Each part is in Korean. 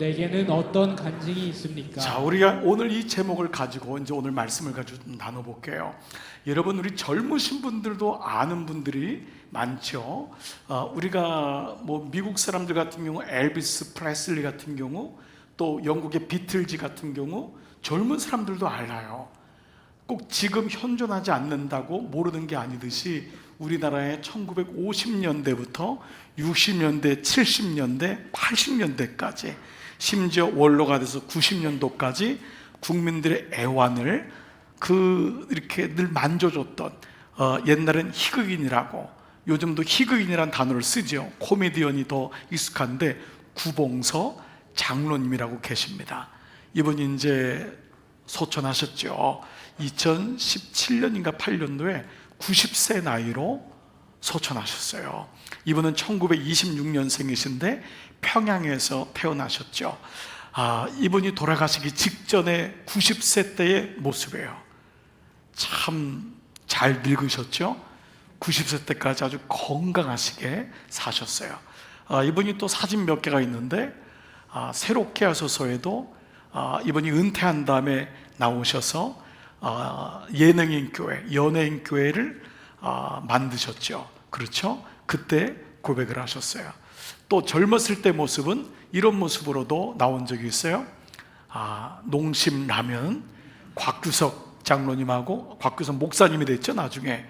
내게는 어떤 간증이 있습니까? 자, 우리가 오늘 이 제목을 가지고 이제 오늘 말씀을 가지고 좀 나눠볼게요. 여러분, 우리 젊으신 분들도 아는 분들이 많죠. 우리가 뭐 미국 사람들 같은 경우 엘비스 프레슬리 같은 경우, 또 영국의 비틀즈 같은 경우 젊은 사람들도 알아요. 꼭 지금 현존하지 않는다고 모르는 게 아니듯이 우리나라의 1950년대부터 60년대, 70년대, 80년대까지 심지어 원로가 돼서 90년도까지 국민들의 애환을 이렇게 늘 만져줬던, 옛날엔 희극인이라고, 요즘도 희극인이라는 단어를 쓰죠. 코미디언이 더 익숙한데 구봉서 장로님이라고 계십니다. 이분이 이제 소천하셨죠. 2017년인가 8년도에 90세 나이로 소천하셨어요. 이분은 1926년생이신데 평양에서 태어나셨죠. 이분이 돌아가시기 직전에 90세 때의 모습이에요. 참 잘 늙으셨죠. 90세 때까지 아주 건강하시게 사셨어요. 이분이 또 사진 몇 개가 있는데, 새롭게 하소서에도 이분이 은퇴한 다음에 나오셔서 예능인 교회, 연예인 교회를 만드셨죠. 그렇죠? 그때 고백을 하셨어요. 또 젊었을 때 모습은 이런 모습으로도 나온 적이 있어요. 농심라면 곽규석 장로님하고 곽규석 목사님이 됐죠. 나중에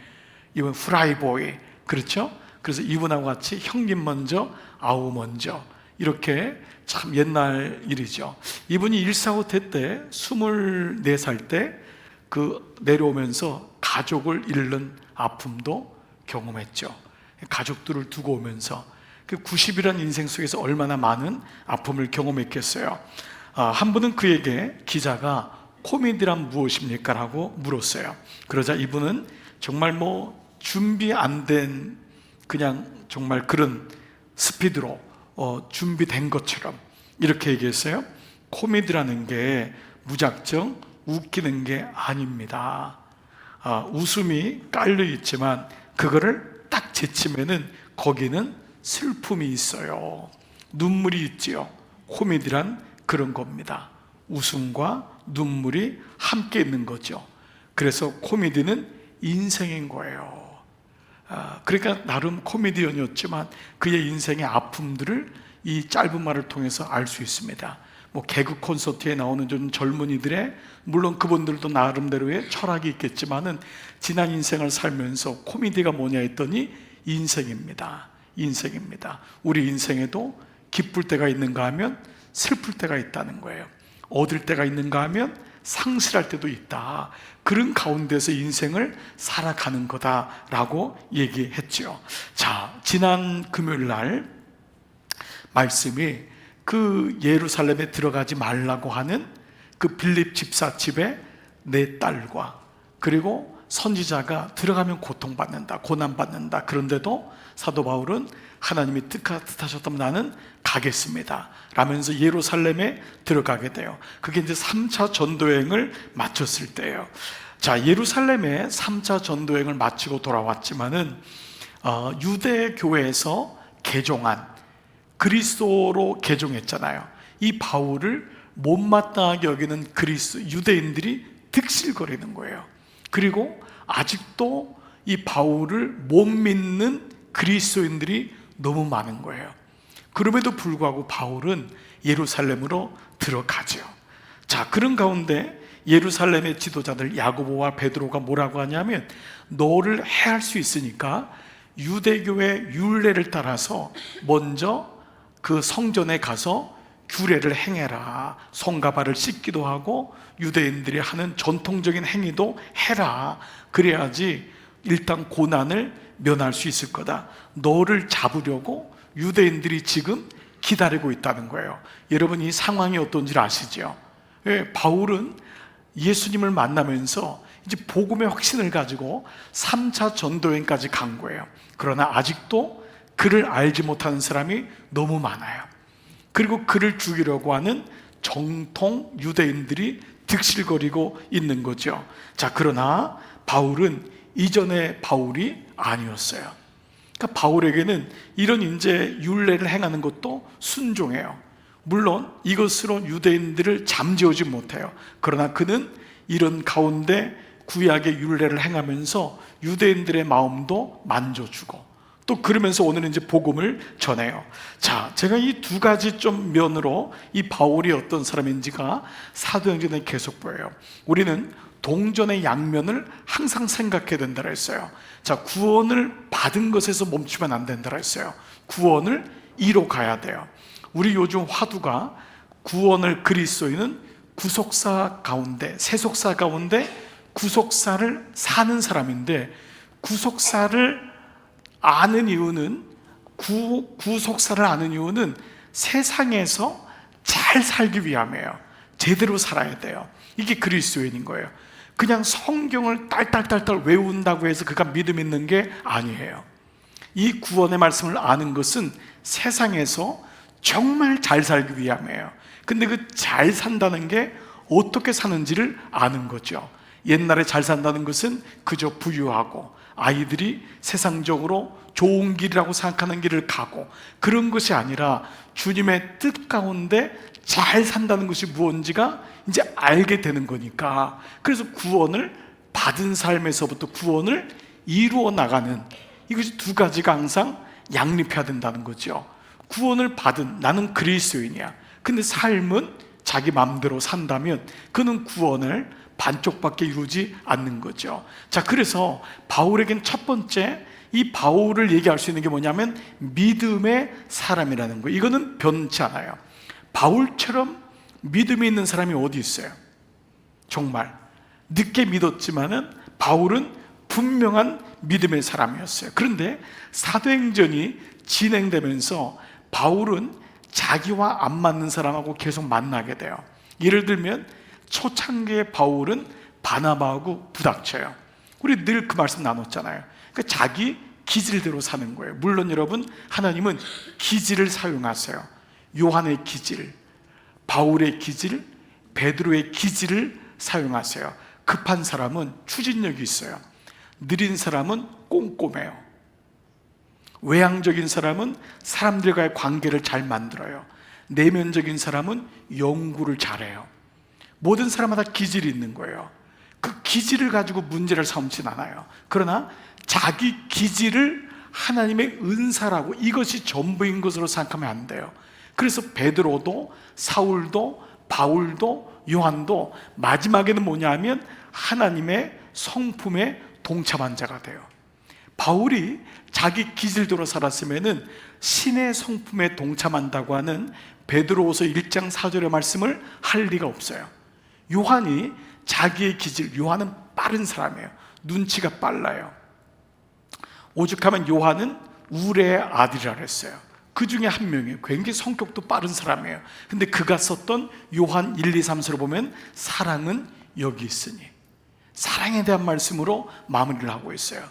이분 프라이보이, 그렇죠? 그래서 이분하고 같이 형님 먼저 아우 먼저, 이렇게 참 옛날 일이죠. 이분이 145태 때 24살 때 내려오면서 가족을 잃는 아픔도 경험했죠. 가족들을 두고 오면서 90이라는 인생 속에서 얼마나 많은 아픔을 경험했겠어요. 한 분은 그에게, 기자가 코미디란 무엇입니까? 라고 물었어요. 그러자 이분은 정말 준비 안 된, 그냥 정말 그런 스피드로 준비된 것처럼 이렇게 얘기했어요. 코미디라는 게 무작정 웃기는 게 아닙니다. 웃음이 깔려 있지만 그거를 딱 제치면은 거기는 슬픔이 있어요. 눈물이 있지요. 코미디란 그런 겁니다. 웃음과 눈물이 함께 있는 거죠. 그래서 코미디는 인생인 거예요. 그러니까 나름 코미디언이었지만 그의 인생의 아픔들을 이 짧은 말을 통해서 알 수 있습니다. 개그 콘서트에 나오는 좀 젊은이들의, 물론 그분들도 나름대로의 철학이 있겠지만은 지난 인생을 살면서 코미디가 뭐냐 했더니 인생입니다. 인생입니다. 우리 인생에도 기쁠 때가 있는가 하면 슬플 때가 있다는 거예요. 얻을 때가 있는가 하면 상실할 때도 있다. 그런 가운데서 인생을 살아가는 거다라고 얘기했죠. 자, 지난 금요일 날 말씀이 예루살렘에 들어가지 말라고 하는 빌립 집사 집에 내 딸과, 그리고 선지자가 들어가면 고통받는다, 고난받는다. 그런데도 사도 바울은 하나님이 뜻하셨다면 나는 가겠습니다 라면서 예루살렘에 들어가게 돼요. 그게 이제 3차 전도여행을 마쳤을 때예요. 자, 예루살렘에 3차 전도여행을 마치고 돌아왔지만은 유대 교회에서 개종한, 그리스도로 개종했잖아요. 이 바울을 못마땅하게 여기는 유대인들이 득실거리는 거예요. 그리고 아직도 이 바울을 못 믿는 그리스도인들이 너무 많은 거예요. 그럼에도 불구하고 바울은 예루살렘으로 들어가죠. 자, 그런 가운데 예루살렘의 지도자들 야고보와 베드로가 뭐라고 하냐면, 너를 해할 수 있으니까 유대교의 율례를 따라서 먼저 성전에 가서 규례를 행해라. 손과 발을 씻기도 하고 유대인들이 하는 전통적인 행위도 해라. 그래야지 일단 고난을 면할 수 있을 거다. 너를 잡으려고 유대인들이 지금 기다리고 있다는 거예요. 여러분, 이 상황이 어떤지 아시죠? 바울은 예수님을 만나면서 이제 복음의 확신을 가지고 3차 전도여행까지 간 거예요. 그러나 아직도 그를 알지 못하는 사람이 너무 많아요. 그리고 그를 죽이려고 하는 정통 유대인들이 득실거리고 있는 거죠. 자, 그러나 바울은 이전의 바울이 아니었어요. 그러니까 바울에게는 이런 이제 율례를 행하는 것도 순종해요. 물론 이것으로 유대인들을 잠재우지 못해요. 그러나 그는 이런 가운데 구약의 율례를 행하면서 유대인들의 마음도 만져주고, 또 그러면서 오늘은 이제 복음을 전해요. 자, 제가 이 두 가지 좀 면으로 이 바울이 어떤 사람인지가 사도행전에 계속 보여요. 우리는 동전의 양면을 항상 생각해야 된다고 했어요. 자, 구원을 받은 것에서 멈추면 안 된다고 했어요. 구원을 이뤄 가야 돼요. 우리 요즘 화두가 구원을 그리스도인은 구속사 가운데, 세속사 가운데 구속사를 사는 사람인데, 구속사를 아는 이유는, 구속사를 아는 이유는 세상에서 잘 살기 위함이에요. 제대로 살아야 돼요. 이게 그리스도인인 거예요. 그냥 성경을 딸딸딸딸 외운다고 해서 그가 믿음 있는 게 아니에요. 이 구원의 말씀을 아는 것은 세상에서 정말 잘 살기 위함이에요. 근데 그 잘 산다는 게 어떻게 사는지를 아는 거죠. 옛날에 잘 산다는 것은 그저 부유하고 아이들이 세상적으로 좋은 길이라고 생각하는 길을 가고, 그런 것이 아니라 주님의 뜻 가운데 잘 산다는 것이 무엇인지가 이제 알게 되는 거니까, 그래서 구원을 받은 삶에서부터 구원을 이루어 나가는, 이것이 두 가지가 항상 양립해야 된다는 거죠. 구원을 받은 나는 그리스도인이야. 근데 삶은 자기 마음대로 산다면 그는 구원을 반쪽밖에 이루지 않는 거죠. 자, 그래서 바울에겐 첫 번째, 이 바울을 얘기할 수 있는 게 뭐냐면 믿음의 사람이라는 거예요. 이거는 변치 않아요. 바울처럼 믿음이 있는 사람이 어디 있어요? 정말 늦게 믿었지만은 바울은 분명한 믿음의 사람이었어요. 그런데 사도행전이 진행되면서 바울은 자기와 안 맞는 사람하고 계속 만나게 돼요. 예를 들면 초창기의 바울은 바나바하고 부닥쳐요. 우리 늘 그 말씀 나눴잖아요. 그러니까 자기 기질대로 사는 거예요. 물론 여러분, 하나님은 기질을 사용하세요. 요한의 기질, 바울의 기질, 베드로의 기질을 사용하세요. 급한 사람은 추진력이 있어요. 느린 사람은 꼼꼼해요. 외향적인 사람은 사람들과의 관계를 잘 만들어요. 내면적인 사람은 연구를 잘해요. 모든 사람마다 기질이 있는 거예요. 그 기질을 가지고 문제를 삼진 않아요. 그러나 자기 기질을 하나님의 은사라고, 이것이 전부인 것으로 생각하면 안 돼요. 그래서 베드로도 사울도 바울도 요한도 마지막에는 뭐냐면 하나님의 성품에 동참한 자가 돼요. 바울이 자기 기질대로 살았으면은 신의 성품에 동참한다고 하는 베드로후서 1장 4절의 말씀을 할 리가 없어요. 요한이 자기의 기질, 요한은 빠른 사람이에요. 눈치가 빨라요. 오죽하면 요한은 우레의 아들이라 그랬어요. 그 중에 한 명이에요. 굉장히 성격도 빠른 사람이에요. 근데 그가 썼던 요한 1, 2, 3서를 보면 사랑은 여기 있으니, 사랑에 대한 말씀으로 마무리를 하고 있어요.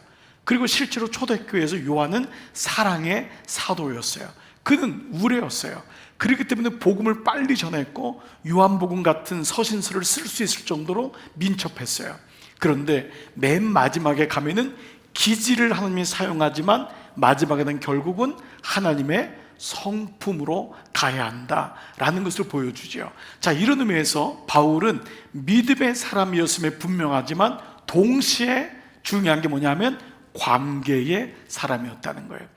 그리고 실제로 초대교회에서 요한은 사랑의 사도였어요. 그는 우레였어요. 그렇기 때문에 복음을 빨리 전했고 요한복음 같은 서신서를 쓸 수 있을 정도로 민첩했어요. 그런데 맨 마지막에 가면은 기질을 하나님이 사용하지만 마지막에는 결국은 하나님의 성품으로 가야 한다라는 것을 보여주죠. 자, 이런 의미에서 바울은 믿음의 사람이었음에 분명하지만 동시에 중요한 게 뭐냐면 관계의 사람이었다는 거예요.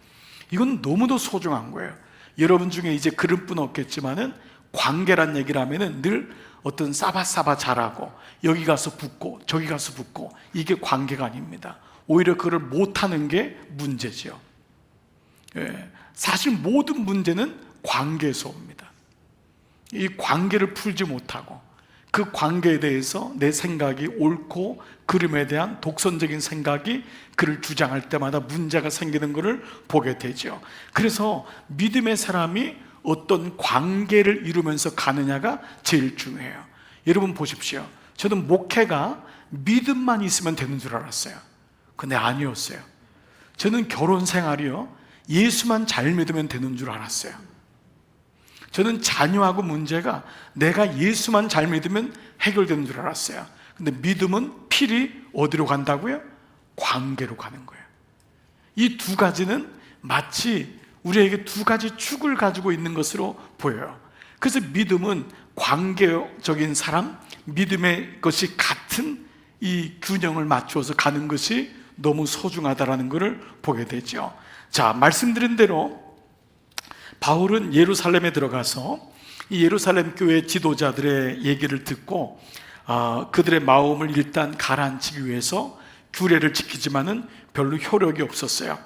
이건 너무도 소중한 거예요. 여러분 중에 이제 그런 분 없겠지만은 관계란 얘기를 하면은 늘 어떤 싸바싸바 잘하고 여기 가서 붙고 저기 가서 붙고, 이게 관계가 아닙니다. 오히려 그걸 못하는 게 문제죠. 사실 모든 문제는 관계에서 옵니다. 이 관계를 풀지 못하고 그 관계에 대해서 내 생각이 옳고 그름에 대한 독선적인 생각이 그를 주장할 때마다 문제가 생기는 것을 보게 되죠. 그래서 믿음의 사람이 어떤 관계를 이루면서 가느냐가 제일 중요해요. 여러분 보십시오. 저는 목회가 믿음만 있으면 되는 줄 알았어요. 근데 아니었어요. 저는 결혼 생활이요, 예수만 잘 믿으면 되는 줄 알았어요. 저는 자녀하고 문제가 내가 예수만 잘 믿으면 해결되는 줄 알았어요. 근데 믿음은 필히 어디로 간다고요? 관계로 가는 거예요. 이 두 가지는 마치 우리에게 두 가지 축을 가지고 있는 것으로 보여요. 그래서 믿음은 관계적인 사람, 믿음의 것이 같은 이 균형을 맞추어서 가는 것이 너무 소중하다라는 것을 보게 되죠. 자, 말씀드린 대로 바울은 예루살렘에 들어가서 이 예루살렘 교회 지도자들의 얘기를 듣고 그들의 마음을 일단 가라앉히기 위해서 규례를 지키지만은 별로 효력이 없었어요.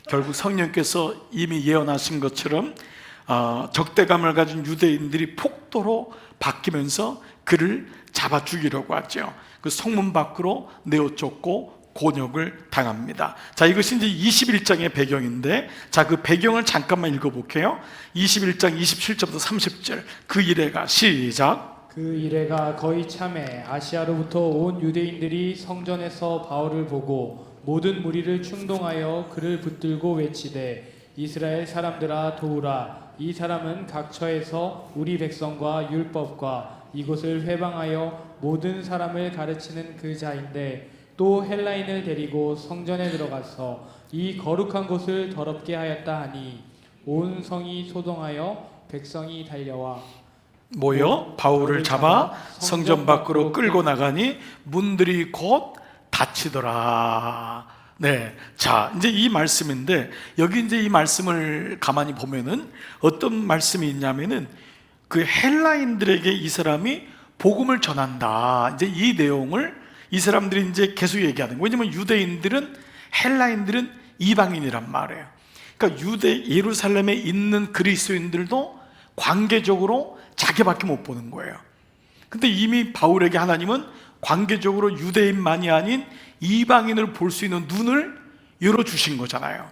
결국 성령께서 이미 예언하신 것처럼 적대감을 가진 유대인들이 폭도로 바뀌면서 그를 잡아 죽이려고 하죠. 그 성문 밖으로 내어 쫓고 곤욕을 당합니다. 자, 이것이 이제 21장의 배경인데, 자, 그 배경을 잠깐만 읽어볼게요. 21장 27절부터 30절. 그 이래가, 시작. 그 이래가 거의 참에 아시아로부터 온 유대인들이 성전에서 바울을 보고 모든 무리를 충동하여 그를 붙들고 외치되 이스라엘 사람들아 도우라. 이 사람은 각처에서 우리 백성과 율법과 이곳을 회방하여 모든 사람을 가르치는 그 자인데 또 헬라인을 데리고 성전에 들어가서 이 거룩한 곳을 더럽게 하였다 하니 온 성이 소동하여 백성이 달려와 모여 바울을 잡아 성전 밖으로 끌고 나가니 문들이 곧 닫히더라. 네, 자, 이제 이 말씀인데, 여기 이제 이 말씀을 가만히 보면은 어떤 말씀이 있냐면은 그 헬라인들에게 이 사람이 복음을 전한다. 이제 이 내용을 이 사람들이 이제 계속 얘기하는 거예요. 왜냐면 유대인들은, 헬라인들은 이방인이란 말이에요. 그러니까 예루살렘에 있는 그리스도인들도 관계적으로 자기밖에 못 보는 거예요. 근데 이미 바울에게 하나님은 관계적으로 유대인만이 아닌 이방인을 볼 수 있는 눈을 열어주신 거잖아요.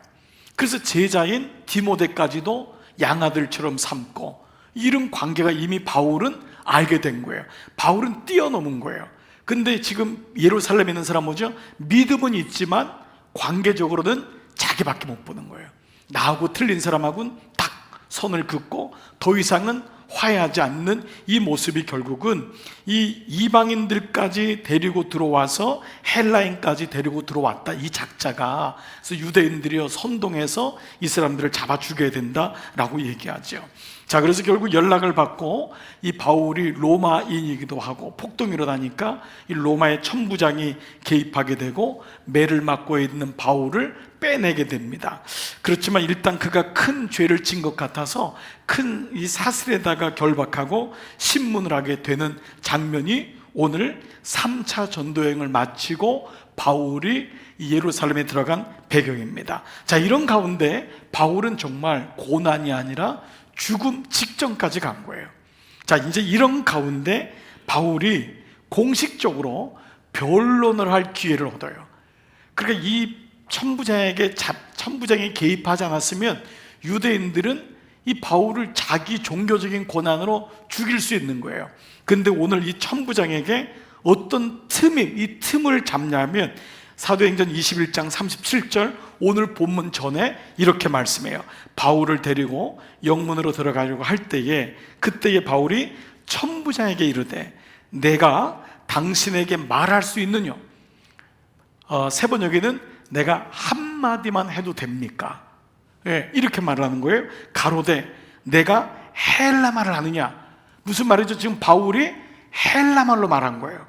그래서 제자인 디모데까지도 양아들처럼 삼고, 이런 관계가 이미 바울은 알게 된 거예요. 바울은 뛰어넘은 거예요. 근데 지금 예루살렘에 있는 사람 뭐죠? 믿음은 있지만 관계적으로는 자기밖에 못 보는 거예요. 나하고 틀린 사람하고는 딱 선을 긋고 더 이상은 화해하지 않는 이 모습이 결국은 이 이방인들까지 데리고 들어와서 헬라인까지 데리고 들어왔다, 이 작자가. 그래서 유대인들이 선동해서 이 사람들을 잡아 죽여야 된다라고 얘기하죠. 자, 그래서 결국 연락을 받고 이 바울이 로마인이기도 하고 폭동이 일어나니까 이 로마의 천부장이 개입하게 되고 매를 맞고 있는 바울을 빼내게 됩니다. 그렇지만 일단 그가 큰 죄를 진 것 같아서 큰 이 사슬에다가 결박하고 신문을 하게 되는 장면이 오늘 3차 전도여행을 마치고 바울이 예루살렘에 들어간 배경입니다. 자, 이런 가운데 바울은 정말 고난이 아니라 죽음 직전까지 간 거예요. 자, 이제 이런 가운데 바울이 공식적으로 변론을 할 기회를 얻어요. 그러니까 이 천부장이 개입하지 않았으면 유대인들은 이 바울을 자기 종교적인 고난으로 죽일 수 있는 거예요. 근데 오늘 이 천부장에게 어떤 이 틈을 잡냐면 사도행전 21장 37절, 오늘 본문 전에 이렇게 말씀해요. 바울을 데리고 영문으로 들어가려고 할 때에, 그때에 바울이 천부장에게 이르되 내가 당신에게 말할 수 있느냐? 세 번역에는 내가 한마디만 해도 됩니까? 예, 이렇게 말하는 거예요. 가로되 내가 헬라말을 하느냐? 무슨 말이죠? 지금 바울이 헬라말로 말한 거예요.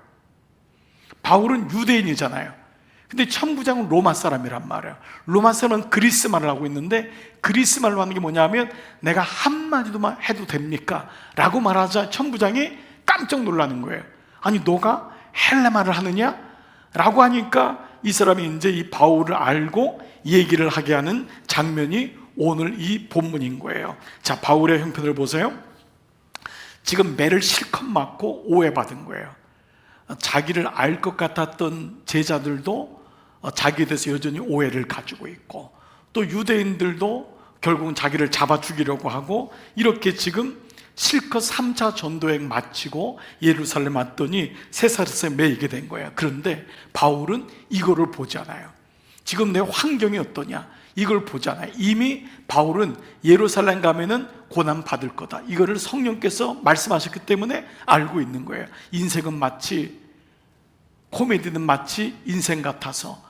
바울은 유대인이잖아요. 근데 천부장은 로마 사람이란 말이에요. 로마 사람은 그리스 말을 하고 있는데, 그리스 말로 하는 게 뭐냐면 내가 한마디도만 해도 됩니까? 라고 말하자 천부장이 깜짝 놀라는 거예요. 아니, 너가 헬라말을 하느냐? 라고 하니까 이 사람이 이제 이 바울을 알고 얘기를 하게 하는 장면이 오늘 이 본문인 거예요. 자, 바울의 형편을 보세요. 지금 매를 실컷 맞고 오해받은 거예요. 자기를 알 것 같았던 제자들도 자기에 대해서 여전히 오해를 가지고 있고, 또 유대인들도 결국은 자기를 잡아 죽이려고 하고, 이렇게 지금 실컷 3차 전도여행 마치고 예루살렘 왔더니 세사르에 매이게 된 거예요. 그런데 바울은 이거를 보지 않아요. 지금 내 환경이 어떠냐, 이걸 보지 않아요. 이미 바울은 예루살렘 가면은 고난 받을 거다, 이거를 성령께서 말씀하셨기 때문에 알고 있는 거예요. 인생은 마치, 코미디는 마치 인생 같아서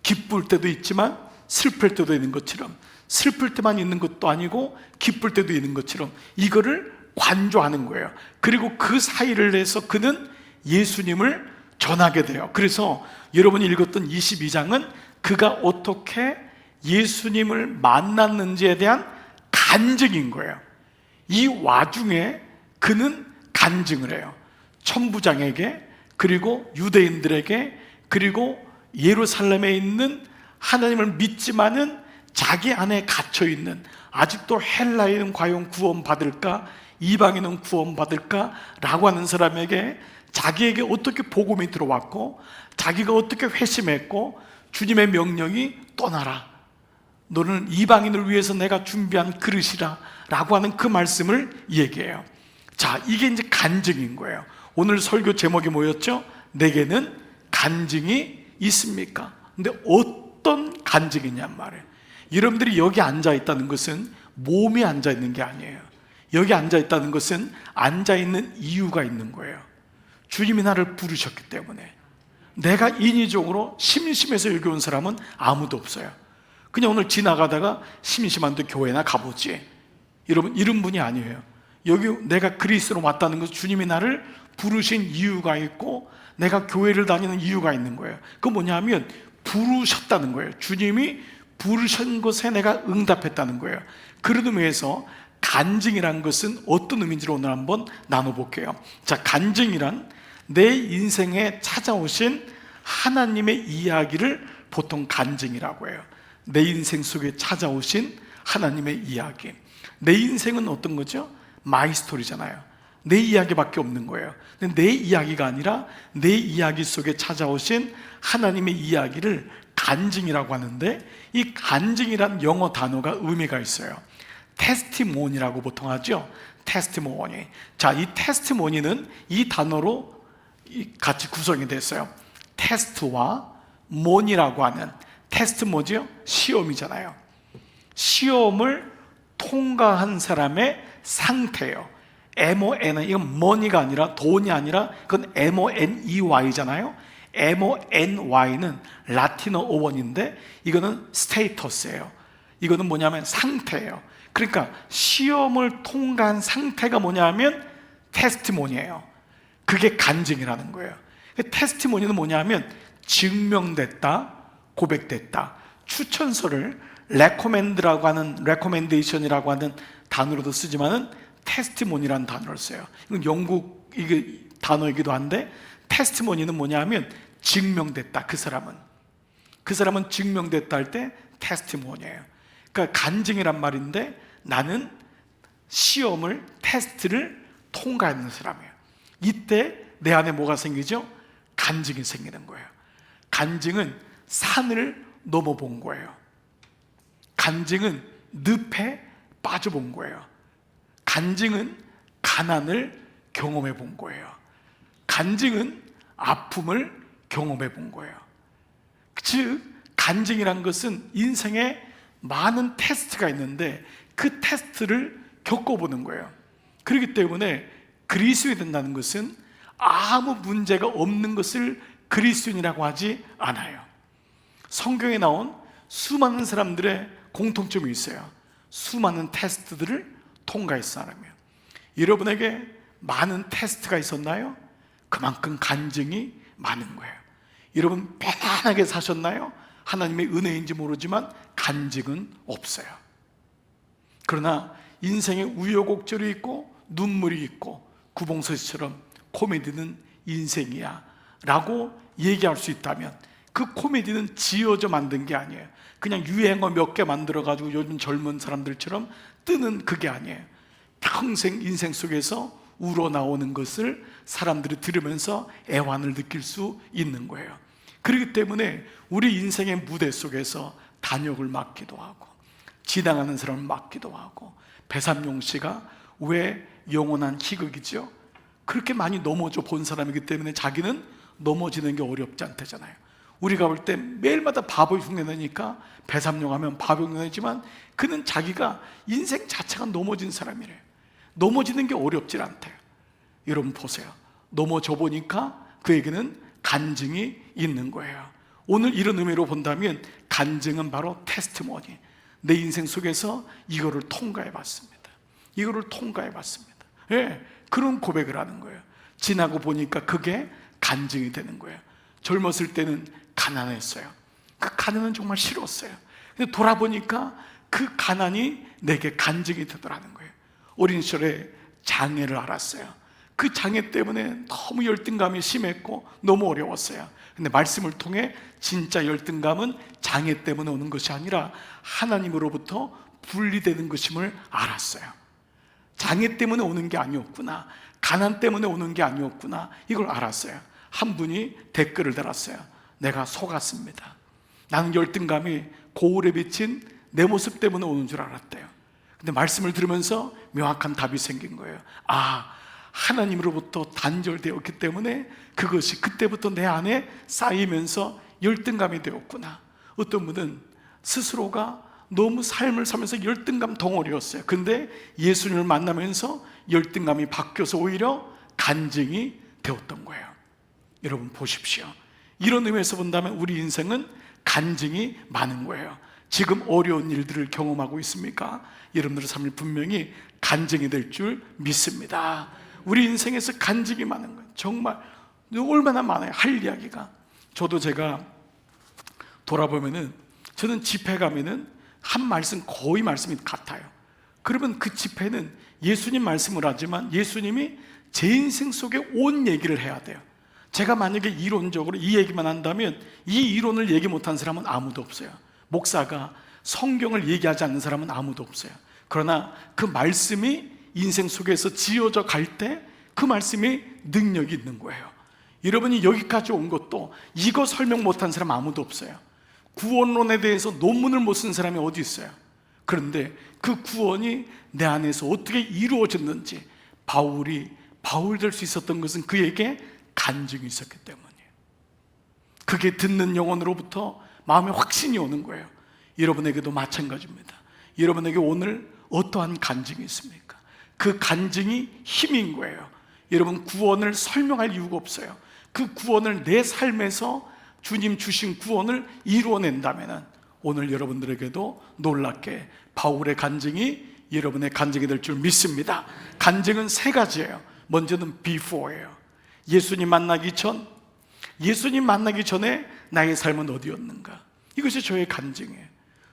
기쁠 때도 있지만 슬플 때도 있는 것처럼, 슬플 때만 있는 것도 아니고 기쁠 때도 있는 것처럼, 이거를 관조하는 거예요. 그리고 그 사이를 내서 그는 예수님을 전하게 돼요. 그래서 여러분이 읽었던 22장은 그가 어떻게 예수님을 만났는지에 대한 간증인 거예요. 이 와중에 그는 간증을 해요. 천부장에게, 그리고 유대인들에게, 그리고 예루살렘에 있는 하나님을 믿지만은 자기 안에 갇혀있는, 아직도 헬라인은 과연 구원받을까, 이방인은 구원받을까 라고 하는 사람에게 자기에게 어떻게 복음이 들어왔고, 자기가 어떻게 회심했고, 주님의 명령이 떠나라, 너는 이방인을 위해서 내가 준비한 그릇이라 라고 하는 그 말씀을 얘기해요. 자, 이게 이제 간증인 거예요. 오늘 설교 제목이 뭐였죠? 내게는 간증이 있습니까? 근데 어떤 간증이냔 말이에요. 여러분들이 여기 앉아 있다는 것은 몸이 앉아 있는 게 아니에요. 여기 앉아 있다는 것은 앉아 있는 이유가 있는 거예요. 주님이 나를 부르셨기 때문에. 내가 인위적으로 심심해서 여기 온 사람은 아무도 없어요. 그냥 오늘 지나가다가 심심한데 교회나 가보지, 여러분, 이런 분이 아니에요. 여기 내가 그리스도로 왔다는 것은 주님이 나를 부르신 이유가 있고, 내가 교회를 다니는 이유가 있는 거예요. 그건 뭐냐면 부르셨다는 거예요. 주님이 부르신 것에 내가 응답했다는 거예요. 그런 의미에서 간증이란 것은 어떤 의미인지를 오늘 한번 나눠볼게요. 자, 간증이란 내 인생에 찾아오신 하나님의 이야기를 보통 간증이라고 해요. 내 인생 속에 찾아오신 하나님의 이야기. 내 인생은 어떤 거죠? 마이 스토리잖아요. 내 이야기밖에 없는 거예요. 근데 내 이야기가 아니라 내 이야기 속에 찾아오신 하나님의 이야기를 간증이라고 하는데, 이 간증이란 영어 단어가 의미가 있어요. 테스티모니라고 보통 하죠. 테스티모니. 자, 이 테스티모니는 이 단어로 같이 구성이 됐어요. 테스트와 모니라고 하는, 테스트 뭐죠? 시험이잖아요. 시험을 통과한 사람의 상태예요. MON은, 이건 money가 아니라, 돈이 아니라, 그건 MONEY잖아요. MONY는 라틴어 어원인데 이거는 스테이터스예요. 이거는 뭐냐면 상태예요. 그러니까 시험을 통과한 상태가 뭐냐면 테스티모니예요. 그게 간증이라는 거예요. 테스티모니는 뭐냐면 증명됐다, 고백됐다. 추천서를 레코멘드라고 하는, 레코멘데이션이라고 하는 단어로도 쓰지만은 테스티모니라는 단어를 써요. 이건 영국 이게 단어이기도 한데, 테스티모니는 뭐냐면 증명됐다. 그 사람은 증명됐다 할 때 테스티모니예요. 그러니까 간증이란 말인데, 나는 시험을, 테스트를 통과하는 사람이에요. 이때 내 안에 뭐가 생기죠? 간증이 생기는 거예요. 간증은 산을 넘어본 거예요. 간증은 늪에 빠져본 거예요. 간증은 가난을 경험해 본 거예요. 간증은 아픔을 경험해 본 거예요. 즉, 간증이란 것은 인생에 많은 테스트가 있는데 그 테스트를 겪어보는 거예요. 그렇기 때문에 그리스도인이 된다는 것은 아무 문제가 없는 것을 그리스도인이라고 하지 않아요. 성경에 나온 수많은 사람들의 공통점이 있어요. 수많은 테스트들을 통과했을 사람이에요. 여러분에게 많은 테스트가 있었나요? 그만큼 간증이 많은 거예요. 여러분 편안하게 사셨나요? 하나님의 은혜인지 모르지만 간증은 없어요. 그러나 인생에 우여곡절이 있고 눈물이 있고, 구봉서씨처럼 코미디는 인생이야 라고 얘기할 수 있다면, 그 코미디는 지어져 만든 게 아니에요. 그냥 유행어 몇 개 만들어가지고 요즘 젊은 사람들처럼 뜨는 그게 아니에요. 평생 인생 속에서 우러나오는 것을 사람들이 들으면서 애환을 느낄 수 있는 거예요. 그렇기 때문에 우리 인생의 무대 속에서 단역을 맡기도 하고, 지당하는 사람을 맡기도 하고, 배삼용 씨가 왜 영원한 희극이죠? 그렇게 많이 넘어져 본 사람이기 때문에 자기는 넘어지는 게 어렵지 않다잖아요. 우리가 볼 때 매일마다 바보의 흉내 내니까 배삼용 하면 바보 흉내 내지만, 그는 자기가 인생 자체가 넘어진 사람이래요. 넘어지는 게 어렵지 않대요. 여러분 보세요. 넘어져 보니까 그에게는 간증이 있는 거예요. 오늘 이런 의미로 본다면 간증은 바로 테스티모니. 내 인생 속에서 이거를 통과해 봤습니다. 이거를 통과해 봤습니다 예, 그런 고백을 하는 거예요. 지나고 보니까 그게 간증이 되는 거예요. 젊었을 때는 가난했어요. 그 가난은 정말 싫었어요. 근데 돌아보니까 그 가난이 내게 간증이 되더라는 거예요. 어린 시절에 장애를 알았어요. 그 장애 때문에 너무 열등감이 심했고 너무 어려웠어요. 근데 말씀을 통해 진짜 열등감은 장애 때문에 오는 것이 아니라 하나님으로부터 분리되는 것임을 알았어요. 장애 때문에 오는 게 아니었구나, 가난 때문에 오는 게 아니었구나, 이걸 알았어요. 한 분이 댓글을 달았어요. 내가 속았습니다. 나는 열등감이 거울에 비친 내 모습 때문에 오는 줄 알았대요. 근데 말씀을 들으면서 명확한 답이 생긴 거예요. 아, 하나님으로부터 단절되었기 때문에 그것이 그때부터 내 안에 쌓이면서 열등감이 되었구나. 어떤 분은 스스로가 너무 삶을 살면서 열등감 덩어리였어요. 근데 예수님을 만나면서 열등감이 바뀌어서 오히려 간증이 되었던 거예요. 여러분 보십시오. 이런 의미에서 본다면 우리 인생은 간증이 많은 거예요. 지금 어려운 일들을 경험하고 있습니까? 여러분들의 삶이 분명히 간증이 될 줄 믿습니다. 우리 인생에서 간증이 많은 거예요. 정말 얼마나 많아요, 할 이야기가. 저도 제가 돌아보면은, 저는 집회 가면은 한 말씀, 거의 말씀이 같아요. 그러면 그 집회는 예수님 말씀을 하지만 예수님이 제 인생 속에 온 얘기를 해야 돼요. 제가 만약에 이론적으로 이 얘기만 한다면 이 이론을 얘기 못한 사람은 아무도 없어요. 목사가 성경을 얘기하지 않는 사람은 아무도 없어요. 그러나 그 말씀이 인생 속에서 지어져 갈 때 그 말씀이 능력이 있는 거예요. 여러분이 여기까지 온 것도 이거 설명 못한 사람 아무도 없어요. 구원론에 대해서 논문을 못 쓴 사람이 어디 있어요? 그런데 그 구원이 내 안에서 어떻게 이루어졌는지, 바울이 바울 될 수 있었던 것은 그에게 간증이 있었기 때문이에요. 그게 듣는 영혼으로부터 마음에 확신이 오는 거예요. 여러분에게도 마찬가지입니다. 여러분에게 오늘 어떠한 간증이 있습니까? 그 간증이 힘인 거예요. 여러분, 구원을 설명할 이유가 없어요. 그 구원을 내 삶에서 주님 주신 구원을 이루어낸다면 오늘 여러분들에게도 놀랍게 바울의 간증이 여러분의 간증이 될 줄 믿습니다. 간증은 세 가지예요. 먼저는 before예요. 예수님 만나기 전에 나의 삶은 어디였는가? 이것이 저의 간증이에요.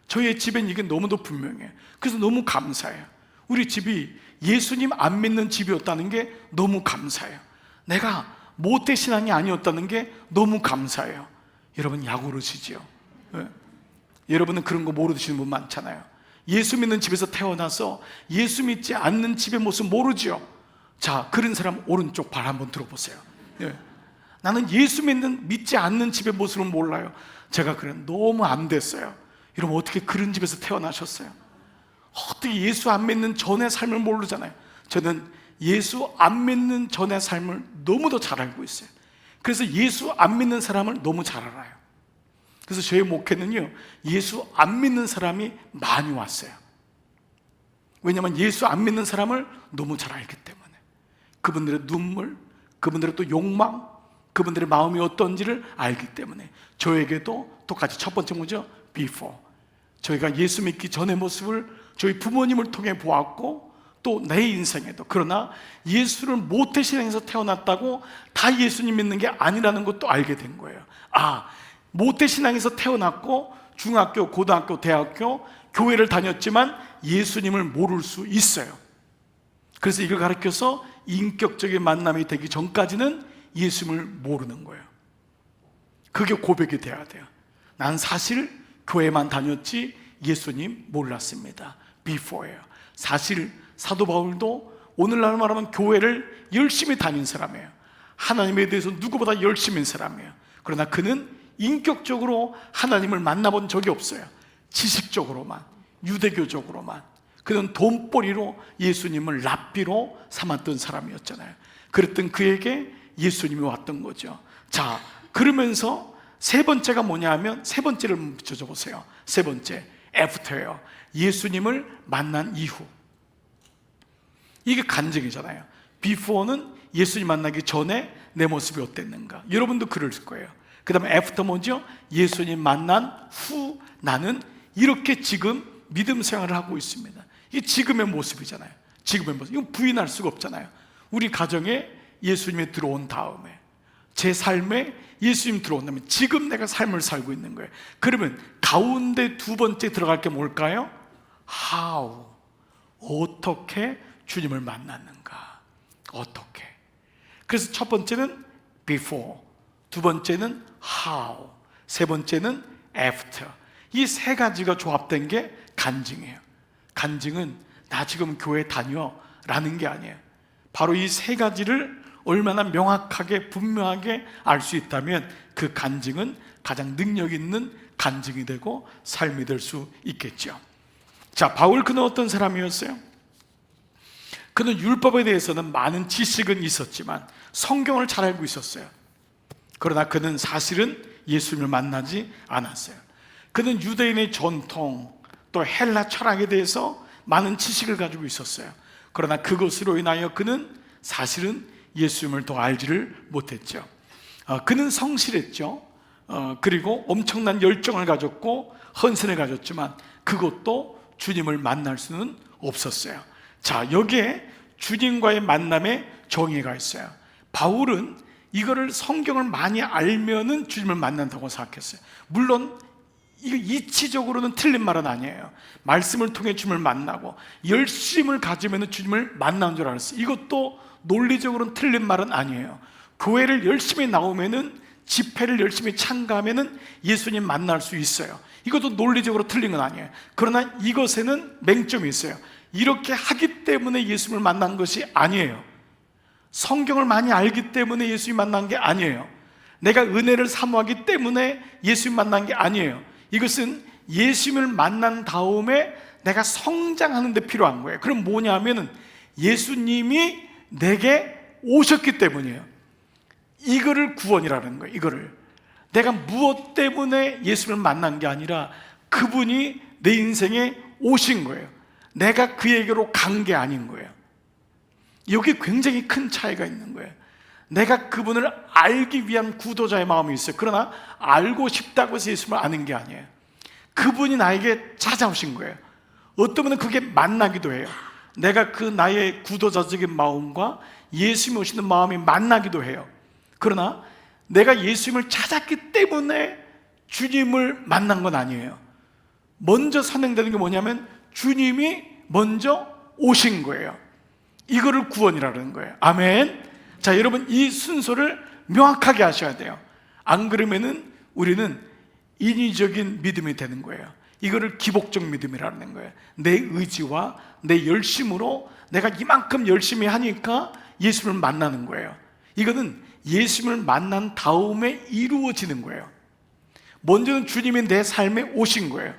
저의 집엔 이게 너무도 분명해요. 그래서 너무 감사해요. 우리 집이 예수님 안 믿는 집이었다는 게 너무 감사해요. 내가 모태신앙이 아니었다는 게 너무 감사해요. 여러분 야구르시지요? 네? 여러분은 그런 거 모르시는 분 많잖아요. 예수 믿는 집에서 태어나서 예수 믿지 않는 집의 모습 모르죠? 자, 그런 사람 오른쪽 발 한번 들어보세요. 네. 나는 예수 믿지 않는 집의 모습은 몰라요. 제가 그래 너무 안 됐어요. 여러분 어떻게 그런 집에서 태어나셨어요? 어떻게 예수 안 믿는 전의 삶을 모르잖아요. 저는 예수 안 믿는 전의 삶을 너무도 잘 알고 있어요. 그래서 예수 안 믿는 사람을 너무 잘 알아요. 그래서 저희 목회는요, 예수 안 믿는 사람이 많이 왔어요. 왜냐하면 예수 안 믿는 사람을 너무 잘 알기 때문에. 그분들의 눈물, 그분들의 또 욕망, 그분들의 마음이 어떤지를 알기 때문에. 저에게도 똑같이 첫 번째 뭐죠? before. 저희가 예수 믿기 전의 모습을 저희 부모님을 통해 보았고 또 내 인생에도. 그러나 예수를 모태신앙에서 태어났다고 다 예수님 믿는 게 아니라는 것도 알게 된 거예요. 아, 모태신앙에서 태어났고 중학교, 고등학교, 대학교, 교회를 다녔지만 예수님을 모를 수 있어요. 그래서 이걸 가르쳐서 인격적인 만남이 되기 전까지는 예수님을 모르는 거예요. 그게 고백이 돼야 돼요. 난 사실 교회만 다녔지 예수님 몰랐습니다. before예요. 사실 사도 바울도 오늘날 말하면 교회를 열심히 다닌 사람이에요. 하나님에 대해서 누구보다 열심인 사람이에요. 그러나 그는 인격적으로 하나님을 만나본 적이 없어요. 지식적으로만, 유대교적으로만. 그는 돈벌이로 예수님을 랍비로 삼았던 사람이었잖아요. 그랬던 그에게 예수님이 왔던 거죠. 자, 그러면서 세 번째가 뭐냐 하면, 세 번째를 붙여줘 보세요. 세 번째, after예요. 예수님을 만난 이후. 이게 간증이잖아요. before는 예수님 만나기 전에 내 모습이 어땠는가. 여러분도 그럴 거예요. 그 다음에 after 뭐죠? 예수님 만난 후 나는 이렇게 지금 믿음 생활을 하고 있습니다. 이게 지금의 모습이잖아요. 지금의 모습, 이건 부인할 수가 없잖아요. 우리 가정에 예수님이 들어온 다음에, 제 삶에 예수님 들어온다면 지금 내가 삶을 살고 있는 거예요. 그러면 가운데 두 번째 들어갈 게 뭘까요? How, 어떻게 주님을 만났는가, 어떻게. 그래서 첫 번째는 before, 두 번째는 how, 세 번째는 after. 이 세 가지가 조합된 게 간증이에요. 간증은 나 지금 교회 다녀 라는 게 아니에요. 바로 이 세 가지를 얼마나 명확하게 분명하게 알 수 있다면 그 간증은 가장 능력 있는 간증이 되고 삶이 될 수 있겠죠. 자, 바울 그는 어떤 사람이었어요? 그는 율법에 대해서는 많은 지식은 있었지만 성경을 잘 알고 있었어요. 그러나 그는 사실은 예수님을 만나지 않았어요. 그는 유대인의 전통 또 헬라 철학에 대해서 많은 지식을 가지고 있었어요. 그러나 그것으로 인하여 그는 사실은 예수님을 더 알지를 못했죠. 그는 성실했죠. 그리고 엄청난 열정을 가졌고 헌신을 가졌지만 그것도 주님을 만날 수는 없었어요. 자, 여기에 주님과의 만남의 정의가 있어요. 바울은 이거를 성경을 많이 알면은 주님을 만난다고 생각했어요. 물론 이거 이치적으로는 틀린 말은 아니에요. 말씀을 통해 주님을 만나고 열심을 가지면 주님을 만나는 줄 알았어요. 이것도 논리적으로는 틀린 말은 아니에요. 교회를 열심히 나오면은, 집회를 열심히 참가하면은 예수님 만날 수 있어요. 이것도 논리적으로 틀린 건 아니에요. 그러나 이것에는 맹점이 있어요. 이렇게 하기 때문에 예수님을 만난 것이 아니에요. 성경을 많이 알기 때문에 예수님 만난 게 아니에요. 내가 은혜를 사모하기 때문에 예수님 만난 게 아니에요. 이것은 예수님을 만난 다음에 내가 성장하는 데 필요한 거예요. 그럼 뭐냐면은 예수님이 내게 오셨기 때문이에요. 이거를 구원이라는 거예요. 이거를 내가 무엇 때문에 예수님을 만난 게 아니라 그분이 내 인생에 오신 거예요. 내가 그에게로 간 게 아닌 거예요. 여기 굉장히 큰 차이가 있는 거예요. 내가 그분을 알기 위한 구도자의 마음이 있어요. 그러나 알고 싶다고 해서 예수님을 아는 게 아니에요. 그분이 나에게 찾아오신 거예요. 어떤 분은 그게 만나기도 해요. 내가 그 나의 구도자적인 마음과 예수님이 오시는 마음이 만나기도 해요. 그러나 내가 예수님을 찾았기 때문에 주님을 만난 건 아니에요. 먼저 선행되는 게 뭐냐면 주님이 먼저 오신 거예요. 이거를 구원이라는 거예요. 아멘. 자, 여러분 이 순서를 명확하게 하셔야 돼요. 안 그러면은 우리는 인위적인 믿음이 되는 거예요. 이거를 기복적 믿음이라는 거예요. 내 의지와 내 열심으로 내가 이만큼 열심히 하니까 예수님을 만나는 거예요. 이거는 예수님을 만난 다음에 이루어지는 거예요. 먼저는 주님이 내 삶에 오신 거예요.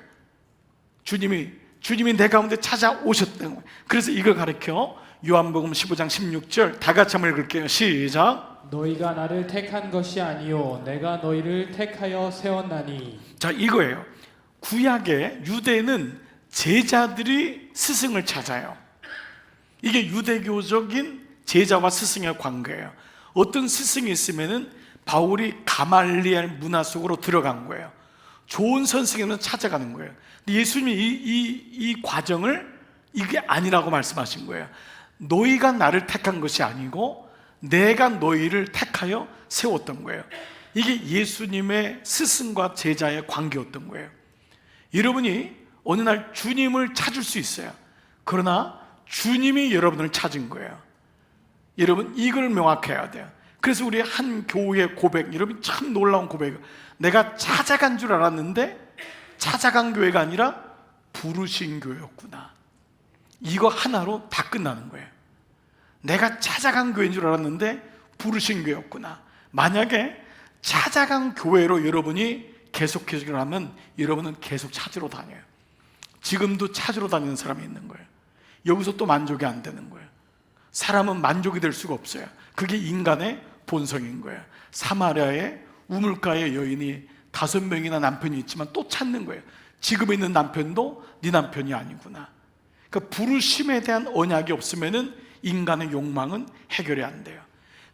주님이 내 가운데 찾아오셨다는 거예요. 그래서 이걸 가르쳐 요한복음 15장 16절 다 같이 한번 읽을게요. 시작. 너희가 나를 택한 것이 아니요 내가 너희를 택하여 세웠나니. 자, 이거예요. 구약의 유대는 제자들이 스승을 찾아요. 이게 유대교적인 제자와 스승의 관계예요. 어떤 스승이 있으면은 바울이 가말리엘 문화 속으로 들어간 거예요. 좋은 선생님은 찾아가는 거예요. 근데 예수님이 이 과정을 이게 아니라고 말씀하신 거예요. 너희가 나를 택한 것이 아니고 내가 너희를 택하여 세웠던 거예요. 이게 예수님의 스승과 제자의 관계였던 거예요. 여러분이 어느 날 주님을 찾을 수 있어요. 그러나 주님이 여러분을 찾은 거예요. 여러분 이걸 명확해야 돼요. 그래서 우리 한 교우의 고백, 여러분 참 놀라운 고백이에요. 내가 찾아간 줄 알았는데 찾아간 교회가 아니라 부르신 교회였구나. 이거 하나로 다 끝나는 거예요. 내가 찾아간 교회인 줄 알았는데 부르신 교회였구나. 만약에 찾아간 교회로 여러분이 계속해서 하면 여러분은 계속 찾으러 다녀요. 지금도 찾으러 다니는 사람이 있는 거예요. 여기서 또 만족이 안 되는 거예요. 사람은 만족이 될 수가 없어요. 그게 인간의 본성인 거예요. 사마리아의 우물가의 여인이 5명이나 남편이 있지만 또 찾는 거예요. 지금 있는 남편도 네 남편이 아니구나. 그러니까 부르심에 대한 언약이 없으면은 인간의 욕망은 해결이 안 돼요.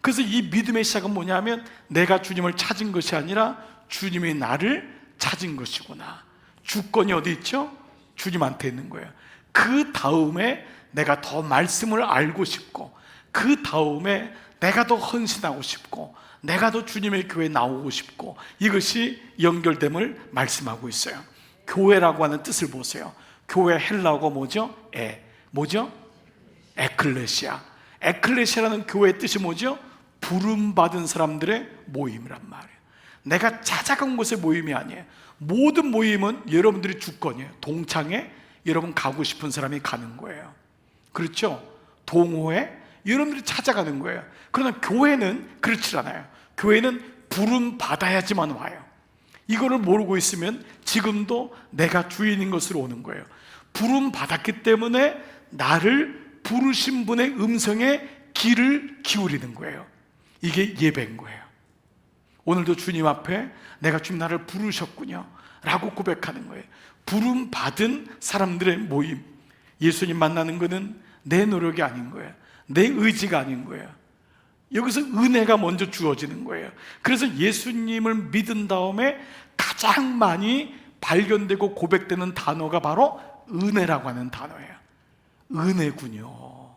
그래서 이 믿음의 시작은 뭐냐면 내가 주님을 찾은 것이 아니라 주님이 나를 찾은 것이구나. 주권이 어디 있죠? 주님한테 있는 거예요. 그 다음에 내가 더 말씀을 알고 싶고, 그 다음에 내가 더 헌신하고 싶고, 내가 더 주님의 교회에 나오고 싶고, 이것이 연결됨을 말씀하고 있어요. 교회라고 하는 뜻을 보세요. 교회 헬라어가 뭐죠? 뭐죠? 에클레시아. 에클레시아라는 교회의 뜻이 뭐죠? 부름받은 사람들의 모임이란 말이에요. 내가 찾아간 곳의 모임이 아니에요. 모든 모임은 여러분들이 주권이에요. 동창회 여러분 가고 싶은 사람이 가는 거예요. 그렇죠? 동호회 여러분들이 찾아가는 거예요. 그러나 교회는 그렇지 않아요. 교회는 부름 받아야지만 와요. 이거를 모르고 있으면 지금도 내가 주인인 것으로 오는 거예요. 부름 받았기 때문에 나를 부르신 분의 음성에 귀를 기울이는 거예요. 이게 예배인 거예요. 오늘도 주님 앞에 내가 주님 나를 부르셨군요 라고 고백하는 거예요. 부름 받은 사람들의 모임. 예수님 만나는 것은 내 노력이 아닌 거예요. 내 의지가 아닌 거예요. 여기서 은혜가 먼저 주어지는 거예요. 그래서 예수님을 믿은 다음에 가장 많이 발견되고 고백되는 단어가 바로 은혜라고 하는 단어예요. 은혜군요.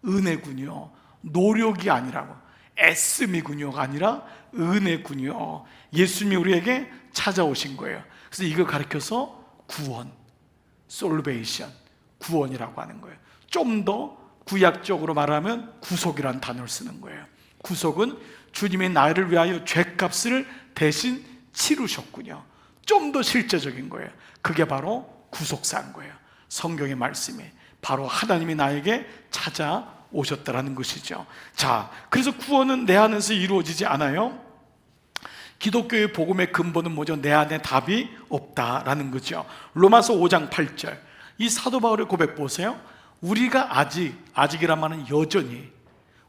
은혜군요. 노력이 아니라고, 애씀이군요가 아니라 은혜군요. 예수님이 우리에게 찾아오신 거예요. 그래서 이걸 가르쳐서 구원, 솔베이션, 구원이라고 하는 거예요. 좀 더 구약적으로 말하면 구속이라는 단어를 쓰는 거예요. 구속은 주님이 나를 위하여 죄값을 대신 치르셨군요. 좀 더 실제적인 거예요. 그게 바로 구속사인 거예요. 성경의 말씀이 바로 하나님이 나에게 찾아오셨다라는 것이죠. 자, 그래서 구원은 내 안에서 이루어지지 않아요. 기독교의 복음의 근본은 뭐죠? 내 안에 답이 없다라는 거죠. 로마서 5장 8절 이 사도 바울의 고백 보세요. 우리가 아직이란 말은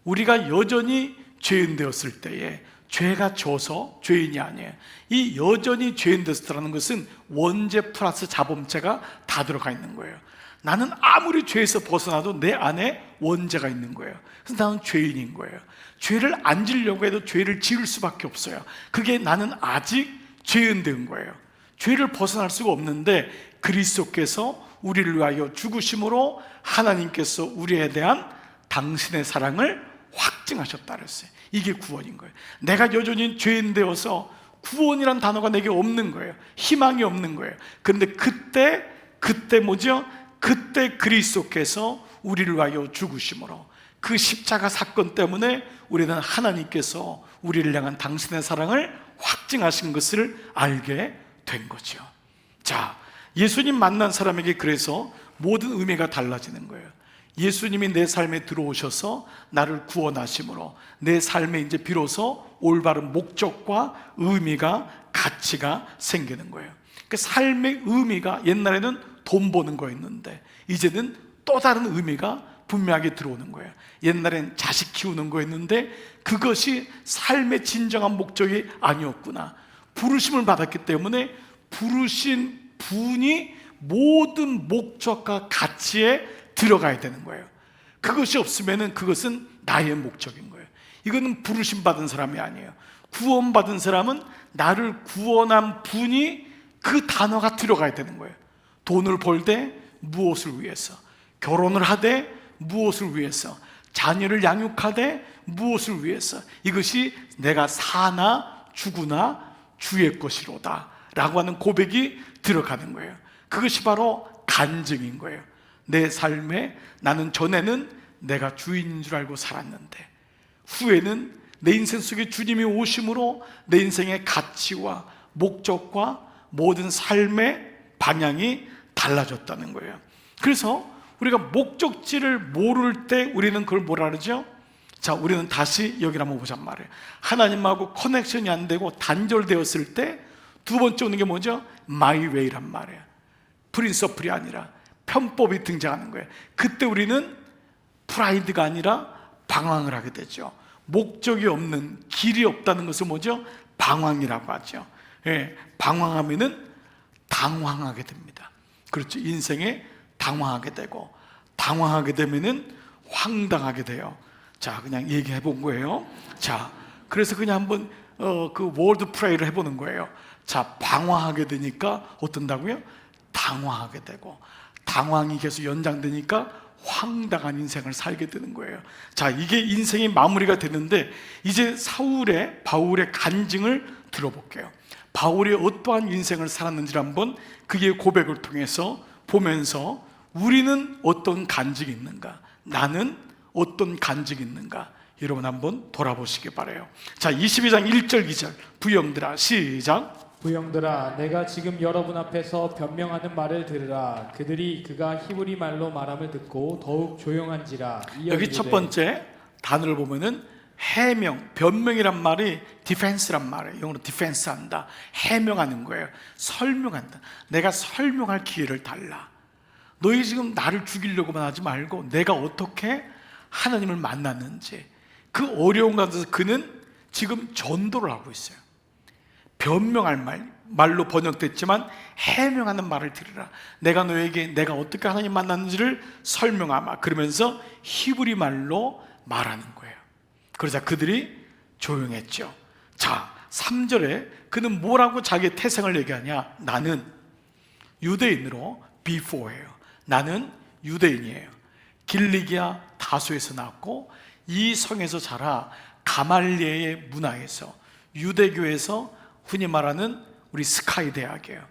우리가 여전히 죄인 되었을 때에, 죄가 져서 죄인이 아니에요. 이 여전히 죄인 되었다는 것은 원죄 플러스 자범죄가 다 들어가 있는 거예요. 나는 아무리 죄에서 벗어나도 내 안에 원죄가 있는 거예요. 그래서 나는 죄인인 거예요. 죄를 안 지려고 해도 죄를 지을 수밖에 없어요. 그게 나는 아직 죄인 된 거예요. 죄를 벗어날 수가 없는데 그리스도께서 우리를 위하여 죽으심으로 하나님께서 우리에 대한 당신의 사랑을 확증하셨다 그랬어요. 이게 구원인 거예요. 내가 여전히 죄인 되어서 구원이란 단어가 내게 없는 거예요. 희망이 없는 거예요. 그런데 그때 뭐죠? 그때 그리스도께서 우리를 위하여 죽으심으로, 그 십자가 사건 때문에 우리는 하나님께서 우리를 향한 당신의 사랑을 확증하신 것을 알게 된 거죠. 자, 예수님 만난 사람에게 그래서 모든 의미가 달라지는 거예요. 예수님이 내 삶에 들어오셔서 나를 구원하심으로 내 삶에 이제 비로소 올바른 목적과 의미가, 가치가 생기는 거예요. 그 삶의 의미가 옛날에는 돈 버는 거였는데 이제는 또 다른 의미가 분명하게 들어오는 거예요. 옛날엔 자식 키우는 거였는데 그것이 삶의 진정한 목적이 아니었구나. 부르심을 받았기 때문에 부르신 분이 모든 목적과 가치에 들어가야 되는 거예요. 그것이 없으면 그것은 나의 목적인 거예요. 이거는 부르심 받은 사람이 아니에요. 구원받은 사람은 나를 구원한 분이, 그 단어가 들어가야 되는 거예요. 돈을 벌되 무엇을 위해서, 결혼을 하되 무엇을 위해서, 자녀를 양육하되 무엇을 위해서, 이것이 내가 사나 죽으나 주의 것이로다 라고 하는 고백이 들어가는 거예요. 그것이 바로 간증인 거예요. 내 삶에 나는 전에는 내가 주인인 줄 알고 살았는데 후에는 내 인생 속에 주님이 오심으로 내 인생의 가치와 목적과 모든 삶의 방향이 달라졌다는 거예요. 그래서 우리가 목적지를 모를 때 우리는 그걸 뭐라 그러죠? 자, 우리는 다시 여기를 한번 보잔 말이에요. 하나님하고 커넥션이 안 되고 단절되었을 때 두 번째 오는 게 뭐죠? 마이 웨이란 말이에요. 프린서플이 아니라 편법이 등장하는 거예요. 그때 우리는 프라이드가 아니라 방황을 하게 되죠. 목적이 없는, 길이 없다는 것은 뭐죠? 방황이라고 하죠. 예, 방황하면은 당황하게 됩니다. 그렇죠. 인생에 당황하게 되고, 당황하게 되면은 황당하게 돼요. 자, 그냥 얘기해 본 거예요. 자, 그래서 그냥 한번 그 월드 프레이를 해보는 거예요. 자, 방황하게 되니까 어떤다고요? 당황하게 되고, 당황이 계속 연장되니까 황당한 인생을 살게 되는 거예요. 자, 이게 인생의 마무리가 되는데 이제 바울의 간증을 들어볼게요. 바울이 어떠한 인생을 살았는지를 한번 그의 고백을 통해서 보면서 우리는 어떤 간증이 있는가, 나는 어떤 간증이 있는가, 여러분 한번 돌아보시기 바라요. 자, 22장 1절 2절 부형들아, 시작. 부형들아, 내가 지금 여러분 앞에서 변명하는 말을 들으라. 그들이 그가 히브리 말로 말함을 듣고 더욱 조용한지라. 여기 첫 번째 단어를 보면은 해명, 변명이란 말이 디펜스란 말이에요. 영어로 디펜스 한다, 해명하는 거예요. 설명한다. 내가 설명할 기회를 달라. 너희 지금 나를 죽이려고만 하지 말고 내가 어떻게 하나님을 만났는지, 그 어려운 가운데서 그는 지금 전도를 하고 있어요. 변명할 말로 번역됐지만 해명하는 말을 들으라. 내가 너에게 내가 어떻게 하나님 만났는지를 설명하마. 그러면서 히브리 말로 말하는 거예요. 그러자 그들이 조용했죠. 자, 3절에 그는 뭐라고 자기의 태생을 얘기하냐? 나는 유대인으로 before예요. 나는 유대인이에요. 길리기아 다소에서 낳았고 이 성에서 자라 가말리엘의 문화에서, 유대교에서 흔히 말하는 우리 스카이 대학이에요.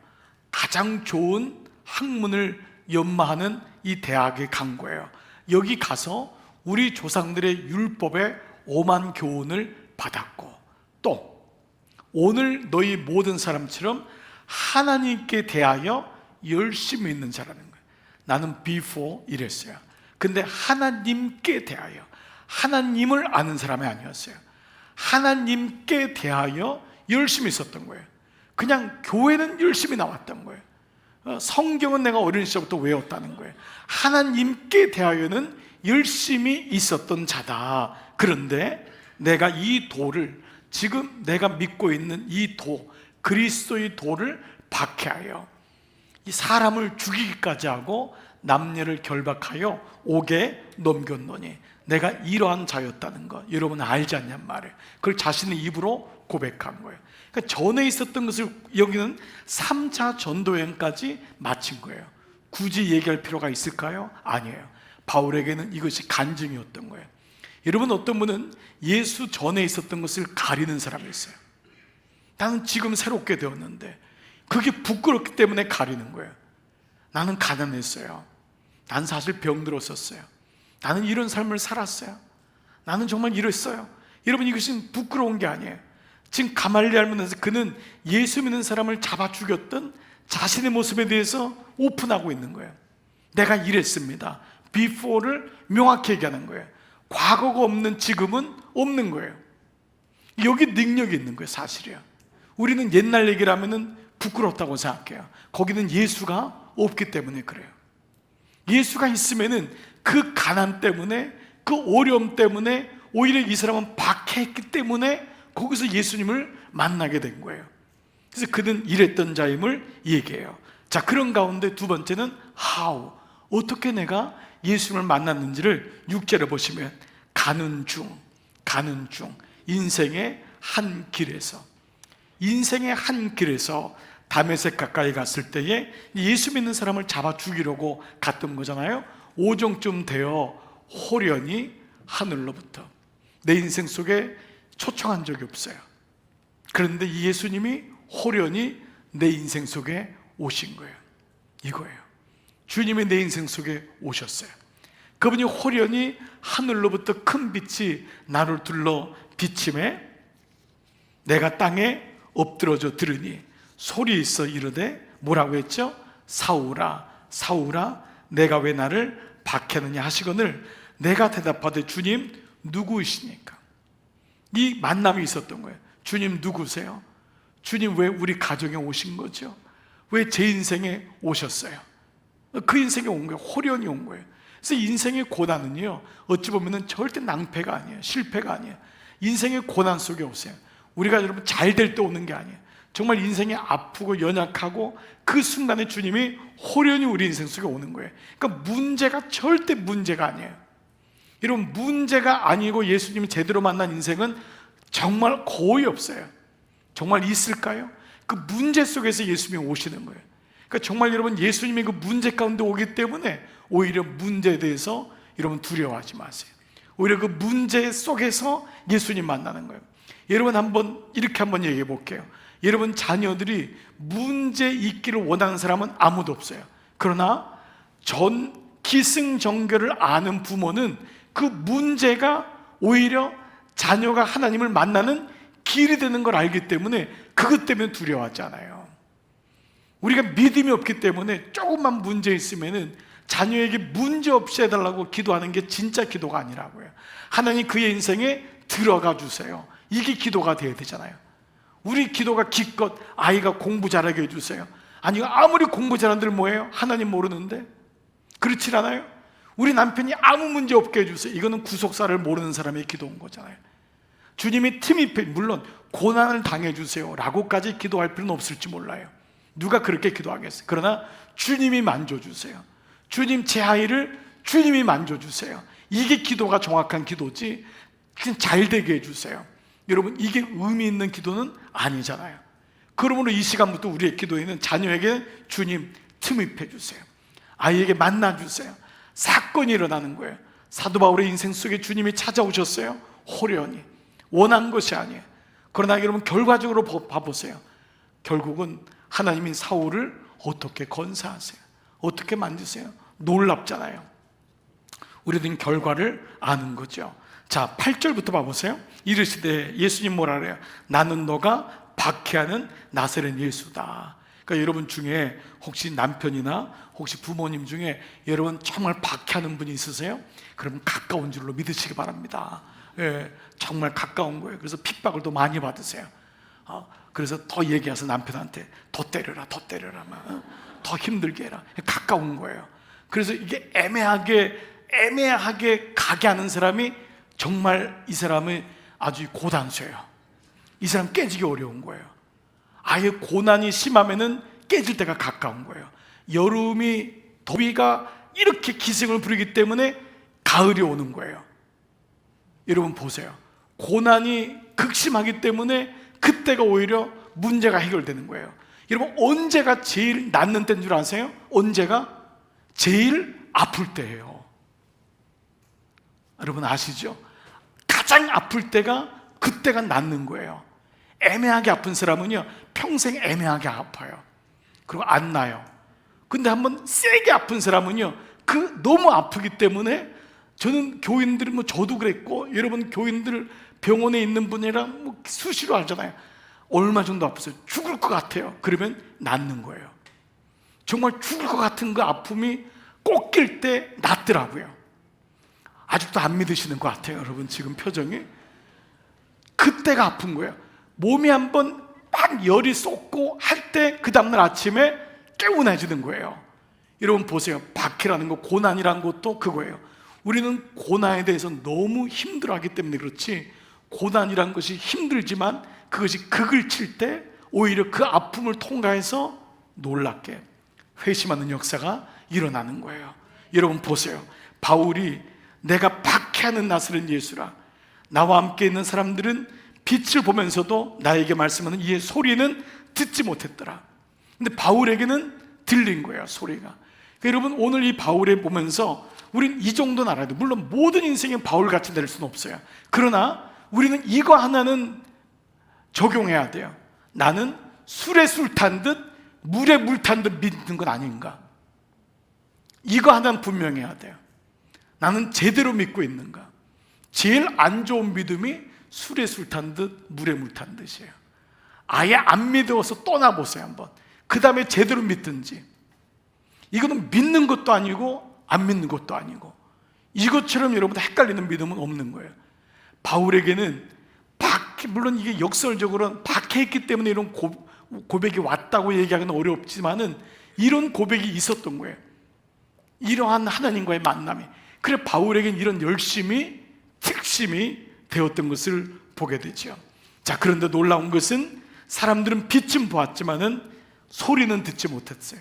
가장 좋은 학문을 연마하는 이 대학에 간 거예요. 여기 가서 우리 조상들의 율법의 오만 교훈을 받았고, 또 오늘 너희 모든 사람처럼 하나님께 대하여 열심히 있는 자라는 거예요. 나는 before 이랬어요. 근데 하나님께 대하여, 하나님을 아는 사람이 아니었어요. 하나님께 대하여 열심히 있었던 거예요. 그냥 교회는 열심히 나왔던 거예요. 성경은 내가 어린 시절부터 외웠다는 거예요. 하나님께 대하여는 열심히 있었던 자다. 그런데 내가 이 도를, 지금 내가 믿고 있는 이 도, 그리스도의 도를 박해하여 이 사람을 죽이기까지 하고 남녀를 결박하여 옥에 넘겼노니 내가 이러한 자였다는 것, 여러분 알지 않냔 말이에요. 그걸 자신의 입으로 고백한 거예요. 그러니까 전에 있었던 것을 여기는 3차 전도여행까지 마친 거예요. 굳이 얘기할 필요가 있을까요? 아니에요. 바울에게는 이것이 간증이었던 거예요. 여러분, 어떤 분은 예수 전에 있었던 것을 가리는 사람이 있어요. 나는 지금 새롭게 되었는데, 그게 부끄럽기 때문에 가리는 거예요. 나는 가난했어요. 나는 사실 병들었었어요. 나는 이런 삶을 살았어요. 나는 정말 이랬어요. 여러분, 이것은 부끄러운 게 아니에요. 지금 가말리엘 문에서 그는 예수 믿는 사람을 잡아 죽였던 자신의 모습에 대해서 오픈하고 있는 거예요. 내가 이랬습니다. before를 명확히 얘기하는 거예요. 과거가 없는 지금은 없는 거예요. 여기 능력이 있는 거예요. 사실이야. 우리는 옛날 얘기를 하면은 부끄럽다고 생각해요. 거기는 예수가 없기 때문에 그래요. 예수가 있으면은 그 가난 때문에, 그 어려움 때문에, 오히려 이 사람은 박해했기 때문에 거기서 예수님을 만나게 된 거예요. 그래서 그는 이랬던 자임을 얘기해요. 자, 그런 가운데 두 번째는 how, 어떻게 내가 예수님을 만났는지를 6절에 보시면 가는 중, 인생의 한 길에서 다메섹 가까이 갔을 때에 예수 믿는 사람을 잡아 죽이려고 갔던 거잖아요. 오정쯤 되어 호련히 하늘로부터, 내 인생 속에 초청한 적이 없어요. 그런데 이 예수님이 호련히 내 인생 속에 오신 거예요. 이거예요. 주님이 내 인생 속에 오셨어요. 그분이 호련히 하늘로부터 큰 빛이 나를 둘러 비침에 내가 땅에 엎드러져 들으니 소리 있어 이르되 뭐라고 했죠? 사울아 사울아 내가 왜 나를 박해느냐 하시거늘 내가 대답하되 주님 누구이시니까? 이 만남이 있었던 거예요. 주님 누구세요? 주님 왜 우리 가정에 오신 거죠? 왜 제 인생에 오셨어요? 그 인생에 온 거예요. 호련히 온 거예요. 그래서 인생의 고난은요, 어찌 보면 절대 낭패가 아니에요. 실패가 아니에요. 인생의 고난 속에 오세요. 우리가 여러분 잘 될 때 오는 게 아니에요. 정말 인생이 아프고 연약하고 그 순간에 주님이 호련히 우리 인생 속에 오는 거예요. 그러니까 문제가 절대 문제가 아니에요. 여러분, 문제가 아니고 예수님이 제대로 만난 인생은 정말 거의 없어요. 정말 있을까요? 그 문제 속에서 예수님이 오시는 거예요. 그러니까 정말 여러분 예수님이 그 문제 가운데 오기 때문에 오히려 문제에 대해서 여러분 두려워하지 마세요. 오히려 그 문제 속에서 예수님 만나는 거예요. 여러분 이렇게 한번 얘기해 볼게요. 여러분 자녀들이 문제 있기를 원하는 사람은 아무도 없어요. 그러나 기승전결을 아는 부모는 그 문제가 오히려 자녀가 하나님을 만나는 길이 되는 걸 알기 때문에 그것 때문에 두려워하지 않아요. 우리가 믿음이 없기 때문에 조금만 문제 있으면은 자녀에게 문제 없이 해달라고 기도하는 게 진짜 기도가 아니라고요. 하나님 그의 인생에 들어가 주세요. 이게 기도가 돼야 되잖아요. 우리 기도가 기껏 아이가 공부 잘하게 해주세요. 아니 아무리 공부 잘한들 뭐예요? 하나님 모르는데? 그렇지 않아요? 우리 남편이 아무 문제 없게 해주세요. 이거는 구속사를 모르는 사람의 기도인 거잖아요. 주님이 물론 고난을 당해주세요 라고까지 기도할 필요는 없을지 몰라요. 누가 그렇게 기도하겠어요? 그러나 주님이 만져주세요. 주님 제 아이를 주님이 만져주세요. 이게 기도가 정확한 기도지 그냥 잘 되게 해주세요. 여러분 이게 의미 있는 기도는 아니잖아요. 그러므로 이 시간부터 우리의 기도에는 자녀에게 주님 틈입해 주세요. 아이에게 만나주세요. 사건이 일어나는 거예요. 사도 바울의 인생 속에 주님이 찾아오셨어요. 호련히 원한 것이 아니에요. 그러나 여러분 결과적으로 봐보세요. 결국은 하나님이 사울을 어떻게 건사하세요? 어떻게 만드세요? 놀랍잖아요. 우리는 결과를 아는 거죠. 자, 8절부터 봐보세요. 이르시되 예수님 뭐라 그래요? 나는 너가 박해하는 나사렛 예수다. 그러니까 여러분 중에 혹시 남편이나 혹시 부모님 중에 여러분 정말 박해하는 분이 있으세요? 그럼 가까운 줄로 믿으시기 바랍니다. 예, 정말 가까운 거예요. 그래서 핍박을 더 많이 받으세요. 그래서 더 얘기해서 남편한테 더 때려라, 더 때려라, 더 힘들게 해라. 가까운 거예요. 그래서 이게 애매하게 가게 하는 사람이 정말 이 사람이 아주 고단수예요. 이 사람 깨지기 어려운 거예요. 아예 고난이 심하면은 깨질 때가 가까운 거예요. 여름이 더위가 이렇게 기승을 부리기 때문에 가을이 오는 거예요. 여러분 보세요. 고난이 극심하기 때문에 그때가 오히려 문제가 해결되는 거예요. 여러분 언제가 제일 낫는 때인 줄 아세요? 언제가? 제일 아플 때예요. 여러분 아시죠? 가장 아플 때가 그때가 낫는 거예요. 애매하게 아픈 사람은요 평생 애매하게 아파요. 그리고 안 나요. 근데 한번 세게 아픈 사람은요 너무 아프기 때문에 저는 교인들이 저도 그랬고 여러분 교인들 병원에 있는 분이랑 수시로 알잖아요. 얼마 정도 아프세요? 죽을 것 같아요. 그러면 낫는 거예요. 정말 죽을 것 같은 그 아픔이 꺾일 때 낫더라고요. 아직도 안 믿으시는 것 같아요. 여러분 지금 표정이 그때가 아픈 거예요. 몸이 한번 막 열이 쏟고 할 때 그 다음날 아침에 개운해지는 거예요. 여러분 보세요. 박해라는 거 고난이라는 것도 그거예요. 우리는 고난에 대해서 너무 힘들어하기 때문에 그렇지 고난이라는 것이 힘들지만 그것이 극을 칠 때 오히려 그 아픔을 통과해서 놀랍게 회심하는 역사가 일어나는 거예요. 여러분 보세요. 바울이 내가 박해하는 나사렛 예수라. 나와 함께 있는 사람들은 빛을 보면서도 나에게 말씀하는 이의 소리는 듣지 못했더라. 근데 바울에게는 들린 거예요. 소리가. 그러니까 여러분 오늘 이 바울에 보면서 우리는 이 정도는 알아야 돼요. 물론 모든 인생이 바울같이 될 수는 없어요. 그러나 우리는 이거 하나는 적용해야 돼요. 나는 술에 술 탄 듯 물에 물 탄 듯 믿는 건 아닌가. 이거 하나는 분명해야 돼요. 나는 제대로 믿고 있는가. 제일 안 좋은 믿음이 술에 술 탄 듯 물에 물 탄 듯이에요. 아예 안 믿어서 떠나보세요 한번. 그 다음에 제대로 믿든지. 이거는 믿는 것도 아니고 안 믿는 것도 아니고 이것처럼 여러분 헷갈리는 믿음은 없는 거예요. 바울에게는 물론 이게 역설적으로는 박해했기 때문에 이런 고백이 왔다고 얘기하기는 어렵지만은 이런 고백이 있었던 거예요. 이러한 하나님과의 만남이. 그래 바울에게는 이런 열심이 특심이 되었던 것을 보게 되죠. 자, 그런데 놀라운 것은 사람들은 빛은 보았지만은 소리는 듣지 못했어요.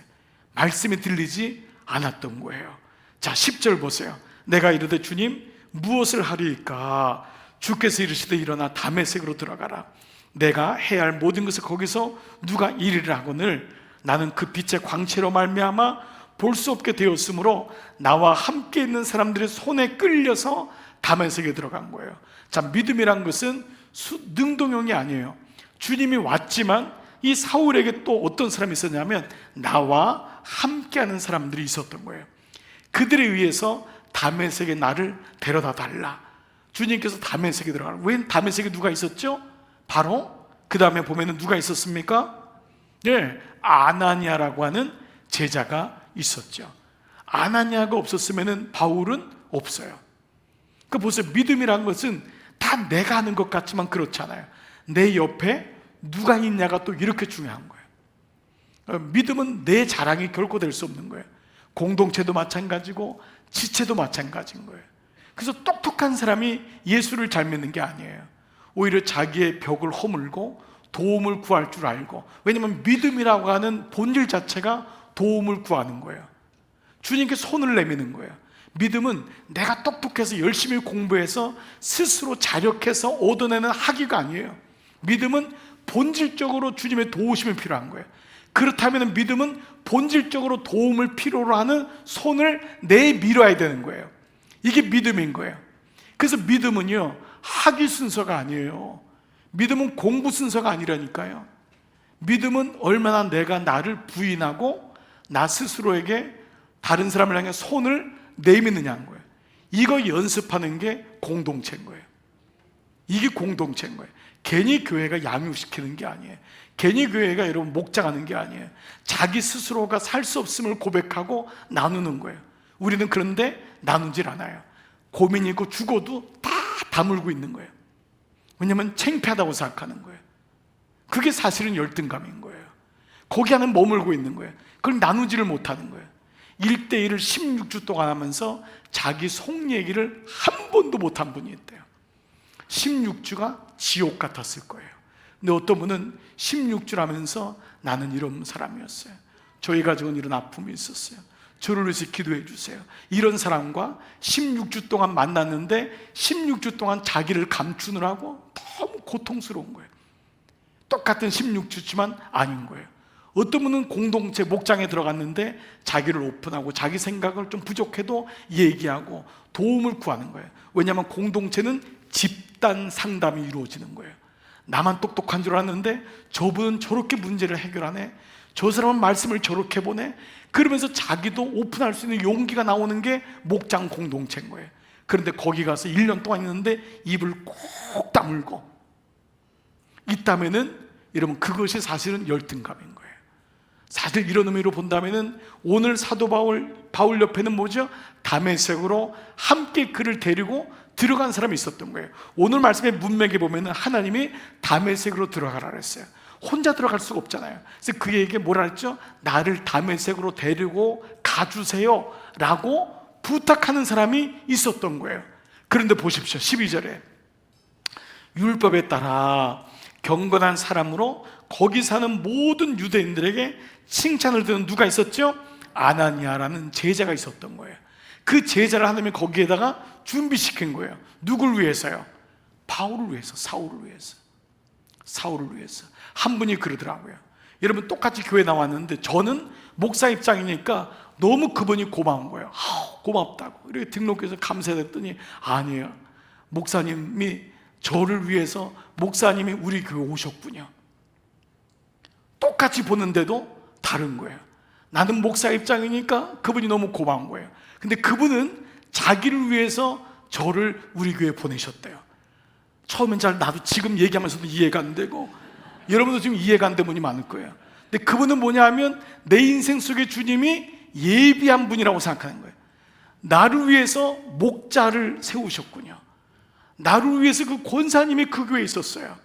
말씀이 들리지 않았던 거예요. 자, 10절 보세요. 내가 이르되 주님 무엇을 하리이까? 주께서 이르시되 일어나 다메섹으로 들어가라. 내가 해야 할 모든 것을 거기서 누가 이르라 하거늘 나는 그 빛의 광채로 말미암아 볼 수 없게 되었으므로 나와 함께 있는 사람들의 손에 끌려서 다메섹에 들어간 거예요. 자, 믿음이란 것은 능동형이 아니에요. 주님이 왔지만 이 사울에게 또 어떤 사람이 있었냐면 나와 함께하는 사람들이 있었던 거예요. 그들에 의해서 다메섹에 나를 데려다 달라. 주님께서 다메섹에 들어가라. 왜 다메섹에 누가 있었죠? 바로 그 다음에 보면은 누가 있었습니까? 네, 아나니아라고 하는 제자가 있었죠. 아나니아가 없었으면은 바울은 없어요. 그 보세요. 믿음이란 것은 다 내가 하는 것 같지만 그렇지 않아요. 내 옆에 누가 있냐가 또 이렇게 중요한 거예요. 믿음은 내 자랑이 결코 될 수 없는 거예요. 공동체도 마찬가지고 지체도 마찬가지인 거예요. 그래서 똑똑한 사람이 예수를 잘 믿는 게 아니에요. 오히려 자기의 벽을 허물고 도움을 구할 줄 알고, 왜냐하면 믿음이라고 하는 본질 자체가 도움을 구하는 거예요. 주님께 손을 내미는 거예요. 믿음은 내가 똑똑해서 열심히 공부해서 스스로 자력해서 얻어내는 학위가 아니에요. 믿음은 본질적으로 주님의 도우심이 필요한 거예요. 그렇다면 믿음은 본질적으로 도움을 필요로 하는 손을 내밀어야 되는 거예요. 이게 믿음인 거예요. 그래서 믿음은요, 학위 순서가 아니에요. 믿음은 공부 순서가 아니라니까요. 믿음은 얼마나 내가 나를 부인하고 나 스스로에게 다른 사람을 향해 손을 내미느냐는 거예요. 이거 연습하는 게 공동체인 거예요. 이게 공동체인 거예요. 괜히 교회가 양육시키는 게 아니에요. 괜히 교회가 여러분 목장하는 게 아니에요. 자기 스스로가 살 수 없음을 고백하고 나누는 거예요. 우리는 그런데 나누질 않아요. 고민 있고 죽어도 다 다물고 있는 거예요. 왜냐하면 창피하다고 생각하는 거예요. 그게 사실은 열등감인 거예요. 거기 안에 머물고 있는 거예요. 그걸 나누지를 못하는 거예요. 1대1을 16주 동안 하면서 자기 속 얘기를 한 번도 못한 분이 있대요. 16주가 지옥 같았을 거예요. 근데 어떤 분은 16주를 하면서 나는 이런 사람이었어요. 저희 가족은 이런 아픔이 있었어요. 저를 위해서 기도해 주세요. 이런 사람과 16주 동안 만났는데 16주 동안 자기를 감추느라고 너무 고통스러운 거예요. 똑같은 16주지만 아닌 거예요. 어떤 분은 공동체 목장에 들어갔는데 자기를 오픈하고 자기 생각을 좀 부족해도 얘기하고 도움을 구하는 거예요. 왜냐하면 공동체는 집단 상담이 이루어지는 거예요. 나만 똑똑한 줄 알았는데 저분은 저렇게 문제를 해결하네, 저 사람은 말씀을 저렇게 보네, 그러면서 자기도 오픈할 수 있는 용기가 나오는 게 목장 공동체인 거예요. 그런데 거기 가서 1년 동안 있는데 입을 꼭 다물고 있다면은 여러분 그것이 사실은 열등감인 거예요. 사실 이런 의미로 본다면은 오늘 사도 바울 옆에는 뭐죠? 다메섹으로 함께 그를 데리고 들어간 사람이 있었던 거예요. 오늘 말씀의 문맥에 보면은 하나님이 다메섹으로 들어가라 그랬어요. 혼자 들어갈 수가 없잖아요. 그래서 그에게 뭐라 했죠? 나를 다메섹으로 데리고 가주세요 라고 부탁하는 사람이 있었던 거예요. 그런데 보십시오. 12절에 율법에 따라 경건한 사람으로 거기 사는 모든 유대인들에게 칭찬을 듣는 누가 있었죠? 아나니아라는 제자가 있었던 거예요. 그 제자를 하나님이 거기에다가 준비시킨 거예요. 누굴 위해서요? 바울을 위해서, 사울을 위해서. 사울을 위해서. 한 분이 그러더라고요. 여러분 똑같이 교회 나왔는데 저는 목사 입장이니까 너무 그분이 고마운 거예요. 고맙다고 이렇게 등록해서 감사했더니 아니에요. 목사님이 저를 위해서 목사님이 우리 교회 오셨군요. 똑같이 보는데도 다른 거예요. 나는 목사 입장이니까 그분이 너무 고마운 거예요. 근데 그분은 자기를 위해서 저를 우리 교회에 보내셨대요. 처음엔 나도 지금 얘기하면서도 이해가 안 되고 여러분도 지금 이해가 안 되는 분이 많을 거예요. 근데 그분은 뭐냐 하면 내 인생 속에 주님이 예비한 분이라고 생각하는 거예요. 나를 위해서 목자를 세우셨군요. 나를 위해서 그 권사님이 그 교회에 있었어요.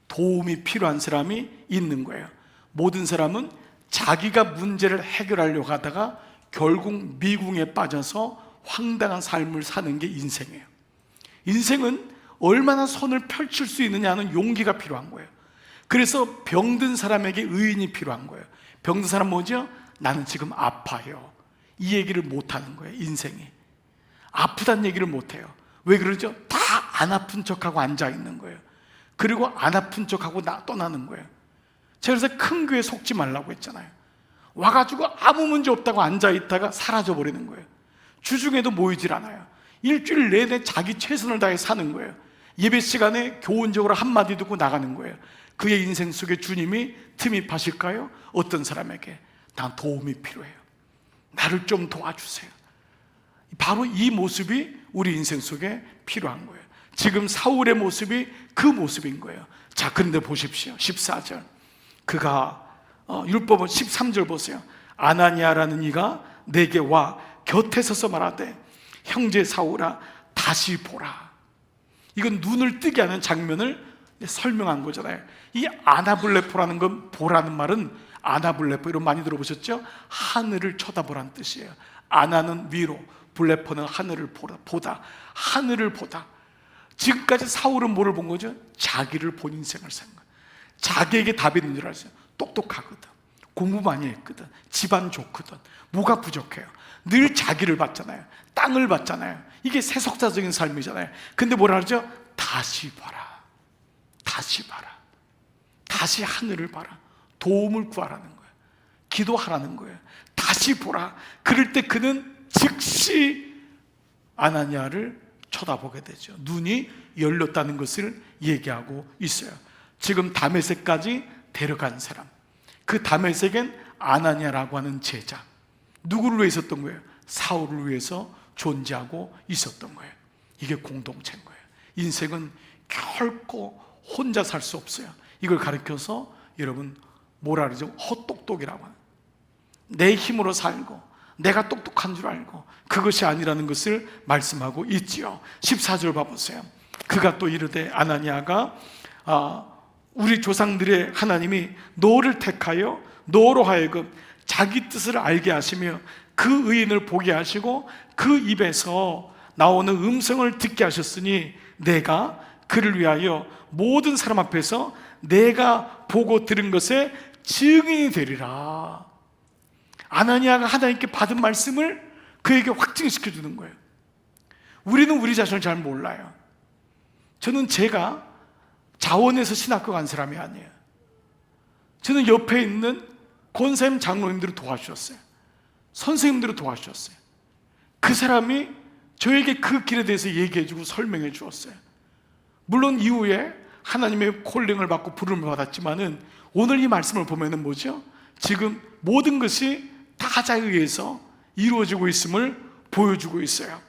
도움이 필요한 사람이 있는 거예요. 모든 사람은 자기가 문제를 해결하려고 하다가 결국 미궁에 빠져서 황당한 삶을 사는 게 인생이에요. 인생은 얼마나 손을 펼칠 수 있느냐는 용기가 필요한 거예요. 그래서 병든 사람에게 의인이 필요한 거예요. 병든 사람 뭐죠? 나는 지금 아파요. 이 얘기를 못하는 거예요. 인생이 아프다는 얘기를 못해요. 왜 그러죠? 다 안 아픈 척하고 앉아있는 거예요. 그리고 안 아픈 척하고 떠나는 거예요. 제가 그래서 큰 교회 속지 말라고 했잖아요. 와가지고 아무 문제 없다고 앉아있다가 사라져버리는 거예요. 주중에도 모이질 않아요. 일주일 내내 자기 최선을 다해 사는 거예요. 예배 시간에 교훈적으로 한마디 듣고 나가는 거예요. 그의 인생 속에 주님이 틈입하실까요? 어떤 사람에게 난 도움이 필요해요. 나를 좀 도와주세요. 바로 이 모습이 우리 인생 속에 필요한 거예요. 지금 사울의 모습이 그 모습인 거예요. 자, 그런데 보십시오. 14절. 그가 율법은 13절 보세요. 아나니아라는 이가 내게 와 곁에 서서 말하되 형제 사울아 다시 보라. 이건 눈을 뜨게 하는 장면을 설명한 거잖아요. 이 아나블레포라는 건, 보라는 말은 아나블레포, 이런 많이 들어보셨죠? 하늘을 쳐다보라는 뜻이에요. 아나는 위로, 블레포는 하늘을 보다. 하늘을 보다. 지금까지 사울은 뭐를 본 거죠? 자기를 본 인생을 산 거예요. 자기에게 답이 있는 줄 알았어요. 똑똑하거든, 공부 많이 했거든, 집안 좋거든, 뭐가 부족해요? 늘 자기를 봤잖아요. 땅을 봤잖아요. 이게 세속자적인 삶이잖아요. 근데 뭐라 하죠? 다시 봐라. 다시 봐라. 다시 하늘을 봐라. 도움을 구하라는 거예요. 기도하라는 거예요. 다시 보라. 그럴 때 그는 즉시 아나니아를 쳐다보게 되죠. 눈이 열렸다는 것을 얘기하고 있어요. 지금 다메섹까지 데려간 사람, 그 다메섹엔 아나니아라고 하는 제자, 누구를 위해 있었던 거예요? 사울을 위해서 존재하고 있었던 거예요. 이게 공동체인 거예요. 인생은 결코 혼자 살 수 없어요. 이걸 가르쳐서 여러분 뭐라 그러죠? 헛똑똑이라고 하는, 내 힘으로 살고 내가 똑똑한 줄 알고, 그것이 아니라는 것을 말씀하고 있지요. 14절 봐보세요. 그가 또 이르되 아나니아가 우리 조상들의 하나님이 너를 택하여 너로 하여금 자기 뜻을 알게 하시며 그 의인을 보게 하시고 그 입에서 나오는 음성을 듣게 하셨으니 내가 그를 위하여 모든 사람 앞에서 내가 보고 들은 것에 증인이 되리라. 아나니아가 하나님께 받은 말씀을 그에게 확증시켜 주는 거예요. 우리는 우리 자신을 잘 몰라요. 저는 제가 자원해서 신학교 간 사람이 아니에요. 저는 옆에 있는 권사님 장로님들을 도와주셨어요. 선생님들을 도와주셨어요. 그 사람이 저에게 그 길에 대해서 얘기해 주고 설명해 주었어요. 물론 이후에 하나님의 콜링을 받고 부름을 받았지만은 오늘 이 말씀을 보면은 뭐죠? 지금 모든 것이 타자에 의해서 이루어지고 있음을 보여주고 있어요.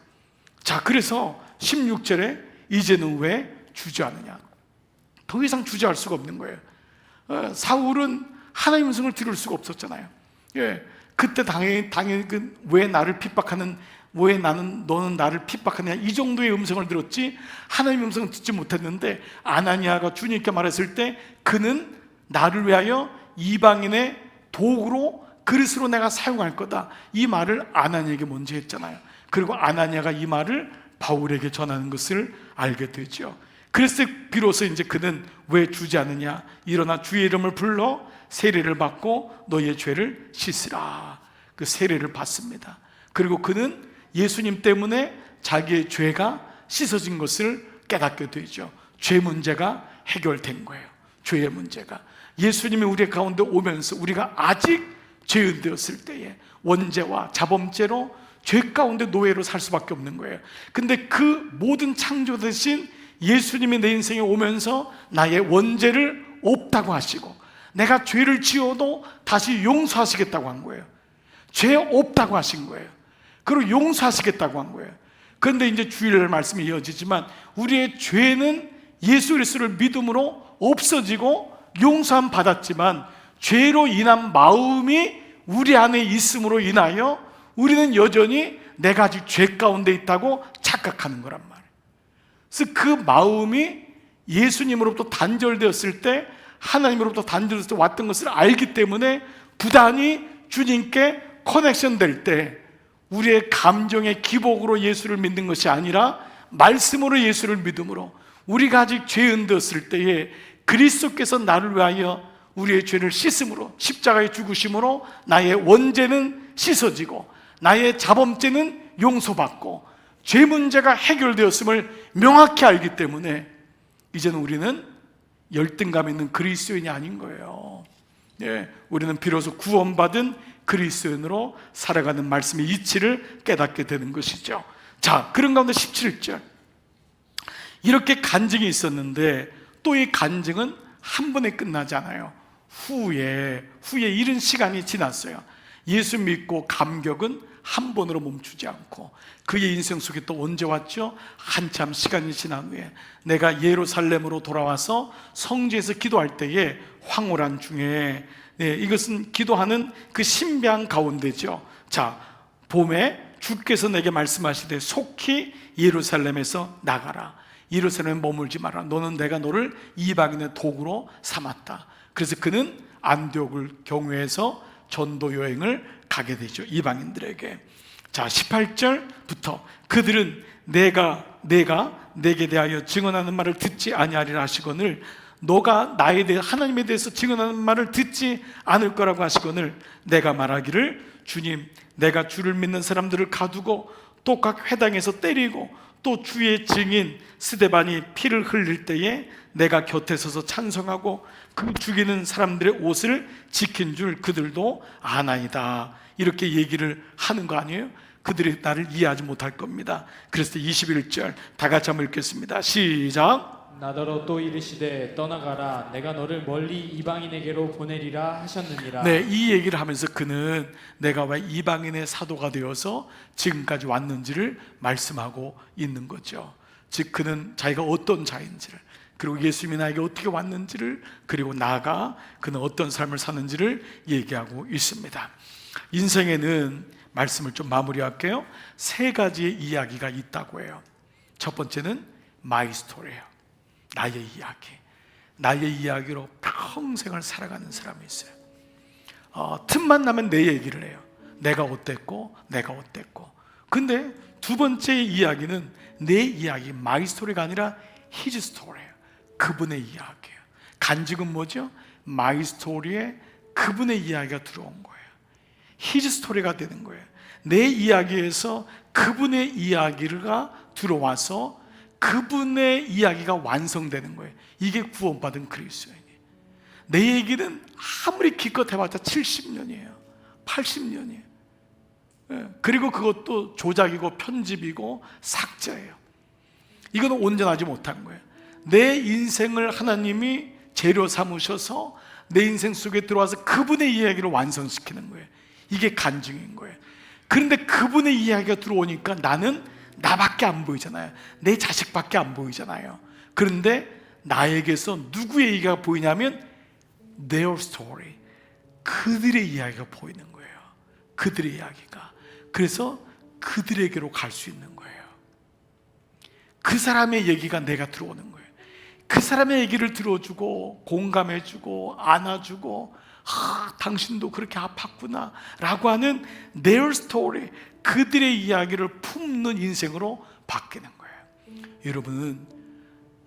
자, 그래서 16절에 이제는 왜 주저하느냐? 더 이상 주저할 수가 없는 거예요. 사울은 하나님의 음성을 들을 수가 없었잖아요. 예, 그때 당연히 왜 나를 핍박하는, 왜 너는 나를 핍박하느냐, 이 정도의 음성을 들었지 하나님의 음성을 듣지 못했는데, 아나니아가 주님께 말했을 때 그는 나를 위하여 이방인의 도구로, 그릇으로 내가 사용할 거다, 이 말을 아나니아에게 먼저 했잖아요. 그리고 아나니아가 이 말을 바울에게 전하는 것을 알게 되죠. 그래서 비로소 이제 그는 왜 주지 않느냐, 일어나 주의 이름을 불러 세례를 받고 너의 죄를 씻으라. 그 세례를 받습니다. 그리고 그는 예수님 때문에 자기의 죄가 씻어진 것을 깨닫게 되죠. 죄 문제가 해결된 거예요. 죄의 문제가. 예수님이 우리 가운데 오면서 우리가 아직 죄인 되었을 때에 원죄와 자범죄로 죄 가운데 노예로 살 수밖에 없는 거예요. 근데 그 모든 창조 대신 예수님이 내 인생에 오면서 나의 원죄를 없다고 하시고, 내가 죄를 지어도 다시 용서하시겠다고 한 거예요. 죄 없다고 하신 거예요. 그리고 용서하시겠다고 한 거예요. 그런데 이제 주일 말씀이 이어지지만 우리의 죄는 예수 그리스도를 믿음으로 없어지고 용서함 받았지만, 죄로 인한 마음이 우리 안에 있음으로 인하여 우리는 여전히 내가 아직 죄 가운데 있다고 착각하는 거란 말이에요. 그래서 그 마음이 예수님으로부터 단절되었을 때, 하나님으로부터 단절되었을 때 왔던 것을 알기 때문에 부단히 주님께 커넥션 될 때 우리의 감정의 기복으로 예수를 믿는 것이 아니라 말씀으로 예수를 믿음으로, 우리가 아직 죄인 되었을 때에 그리스도께서 나를 위하여 우리의 죄를 씻음으로, 십자가의 죽으심으로 나의 원죄는 씻어지고 나의 자범죄는 용서받고 죄 문제가 해결되었음을 명확히 알기 때문에 이제는 우리는 열등감 있는 그리스도인이 아닌 거예요. 우리는 비로소 구원받은 그리스도인으로 살아가는 말씀의 이치를 깨닫게 되는 것이죠. 자, 그런 가운데 17절, 이렇게 간증이 있었는데 또 이 간증은 한 번에 끝나지 않아요. 후에 이른 시간이 지났어요. 예수 믿고 감격은 한 번으로 멈추지 않고 그의 인생 속에 또 언제 왔죠? 한참 시간이 지난 후에 내가 예루살렘으로 돌아와서 성지에서 기도할 때에 황홀한 중에, 이것은 기도하는 그 신비한 가운데죠. 자, 봄에 주께서 내게 말씀하시되 속히 예루살렘에서 나가라. 예루살렘에 머물지 마라. 너는 내가 너를 이방인의 도구로 삼았다. 그래서 그는 안디옥을 경유해서 전도 여행을 가게 되죠, 이방인들에게. 자, 18절부터 그들은 내가 내게 대하여 증언하는 말을 듣지 아니하리라 하시거늘, 너가 나에 대해 하나님에 대해서 증언하는 말을 듣지 않을 거라고 하시거늘, 내가 말하기를 주님, 내가 주를 믿는 사람들을 가두고 또 각 회당에서 때리고 또 주의 증인 스데반이 피를 흘릴 때에 내가 곁에 서서 찬송하고 그 죽이는 사람들의 옷을 지킨 줄 그들도 아나이다. 이렇게 얘기를 하는 거 아니에요? 그들이 나를 이해하지 못할 겁니다. 그래서 21절 다 같이 한번 읽겠습니다. 시작. 나더러 또 이르시되 떠나가라. 내가 너를 멀리 이방인에게로 보내리라 하셨느니라. 네, 이 얘기를 하면서 그는 내가 왜 이방인의 사도가 되어서 지금까지 왔는지를 말씀하고 있는 거죠. 즉 그는 자기가 어떤 자인지를, 그리고 예수님이 나에게 어떻게 왔는지를, 그리고 나아가 그는 어떤 삶을 사는지를 얘기하고 있습니다. 인생에는, 말씀을 좀 마무리할게요, 세 가지의 이야기가 있다고 해요. 첫 번째는 마이 스토리예요. 나의 이야기. 나의 이야기로 평생을 살아가는 사람이 있어요. 틈만 나면 내 얘기를 해요. 내가 어땠고 근데 두 번째 이야기는 내 이야기, 마이 스토리가 아니라 히즈 스토리예요. 그분의 이야기예요. 간증은 뭐죠? 마이 스토리에 그분의 이야기가 들어온 거예요. 히즈 스토리가 되는 거예요. 내 이야기에서 그분의 이야기가 들어와서 그분의 이야기가 완성되는 거예요. 이게 구원받은 그리스도인이에요. 내 얘기는 아무리 기껏 해봤자 70년이에요 80년이에요 그리고 그것도 조작이고 편집이고 삭제예요. 이건 온전하지 못한 거예요. 내 인생을 하나님이 재료 삼으셔서 내 인생 속에 들어와서 그분의 이야기를 완성시키는 거예요. 이게 간증인 거예요. 그런데 그분의 이야기가 들어오니까 나는 나밖에 안 보이잖아요. 내 자식밖에 안 보이잖아요. 그런데 나에게서 누구의 얘기가 보이냐면 their story, 그들의 이야기가 보이는 거예요. 그들의 이야기가. 그래서 그들에게로 갈 수 있는 거예요. 그 사람의 얘기가 내가 들어오는 거예요. 그 사람의 얘기를 들어주고 공감해주고 안아주고, 당신도 그렇게 아팠구나 라고 하는 their story, 그들의 이야기를 품는 인생으로 바뀌는 거예요. 여러분은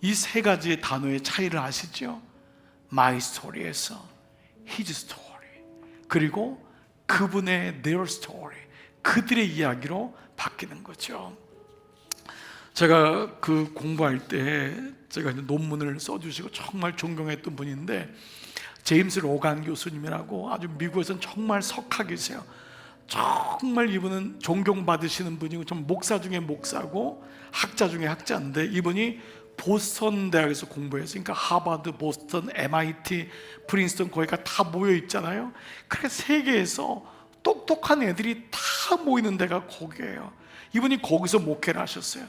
이 세 가지의 단어의 차이를 아시죠? My story에서 His story, 그리고 그분의 their story, 그들의 이야기로 바뀌는 거죠. 제가 그 공부할 때 제가 이제 논문을 써주시고 정말 존경했던 분인데, 제임스 로간 교수님이라고 아주 미국에서는 정말 석학이세요. 정말 이분은 존경받으시는 분이고 좀 목사 중에 목사고 학자 중에 학자인데, 이분이 보스턴 대학에서 공부해서, 그러니까 하버드, 보스턴, MIT, 프린스턴 거기가 다 모여 있잖아요. 그래서 세계에서 똑똑한 애들이 다 모이는 데가 거기예요. 이분이 거기서 목회를 하셨어요.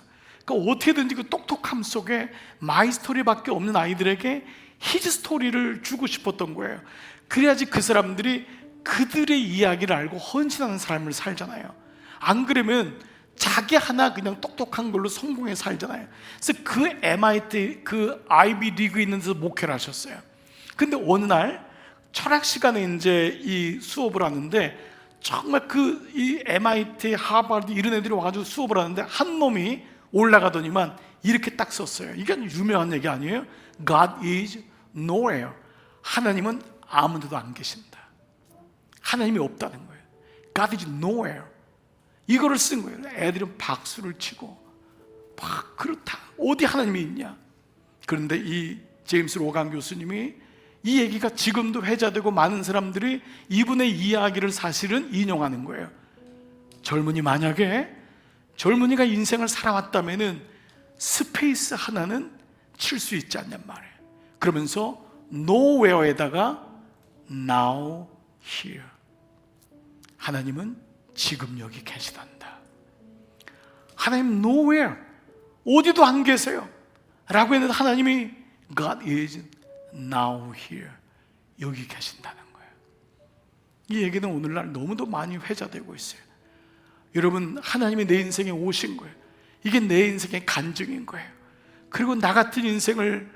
그러니까 어떻게든지 그 똑똑함 속에 마이 스토리밖에 없는 아이들에게 히즈 스토리를 주고 싶었던 거예요. 그래야지 그 사람들이 그들의 이야기를 알고 헌신하는 삶을 살잖아요. 안 그러면 자기 하나 그냥 똑똑한 걸로 성공해 살잖아요. 그래서 그 MIT, 그 아이비 리그에 있는 데서 목회를 하셨어요. 근데 어느 날 철학 시간에 이제 이 수업을 하는데, 정말 이 MIT, 하버드 이런 애들이 와가지고 수업을 하는데, 한 놈이 올라가더니만 이렇게 딱 썼어요. 이게 유명한 얘기 아니에요? God is nowhere. 하나님은 아무 데도 안 계신다. 하나님이 없다는 거예요. God is nowhere. 이거를 쓴 거예요. 애들은 박수를 치고 막, 그렇다, 어디 하나님이 있냐. 그런데 이 제임스 로간 교수님이 이 얘기가 지금도 회자되고 많은 사람들이 이분의 이야기를 사실은 인용하는 거예요. 젊은이가 인생을 살아왔다면은 스페이스 하나는 칠 수 있지 않냔 말이에요. 그러면서 nowhere에다가 now here. 하나님은 지금 여기 계시단다. 하나님 nowhere, 어디도 안 계세요 라고 했는데 하나님이 God is now here, 여기 계신다는 거예요. 이 얘기는 오늘날 너무도 많이 회자되고 있어요. 여러분, 하나님이 내 인생에 오신 거예요. 이게 내 인생의 간증인 거예요. 그리고 나 같은 인생을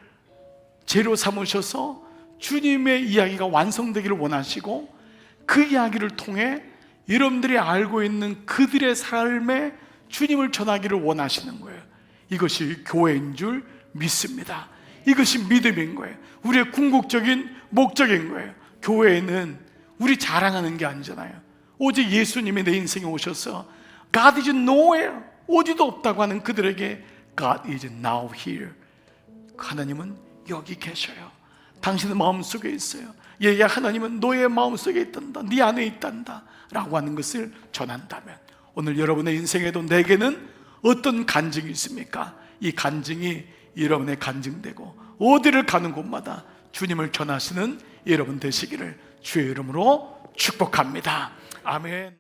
재료 삼으셔서 주님의 이야기가 완성되기를 원하시고, 그 이야기를 통해 여러분들이 알고 있는 그들의 삶에 주님을 전하기를 원하시는 거예요. 이것이 교회인 줄 믿습니다. 이것이 믿음인 거예요. 우리의 궁극적인 목적인 거예요. 교회는 우리 자랑하는 게 아니잖아요. 오직 예수님이 내 인생에 오셔서 God is nowhere, 어디도 없다고 하는 그들에게 God is now here, 하나님은 여기 계셔요. 당신의 마음속에 있어요. 얘야, 하나님은 너의 마음속에 있단다, 네 안에 있단다 라고 하는 것을 전한다면, 오늘 여러분의 인생에도 내게는 어떤 간증이 있습니까? 이 간증이 여러분의 간증되고 어디를 가는 곳마다 주님을 전하시는 여러분 되시기를 주의 이름으로 축복합니다. 아멘.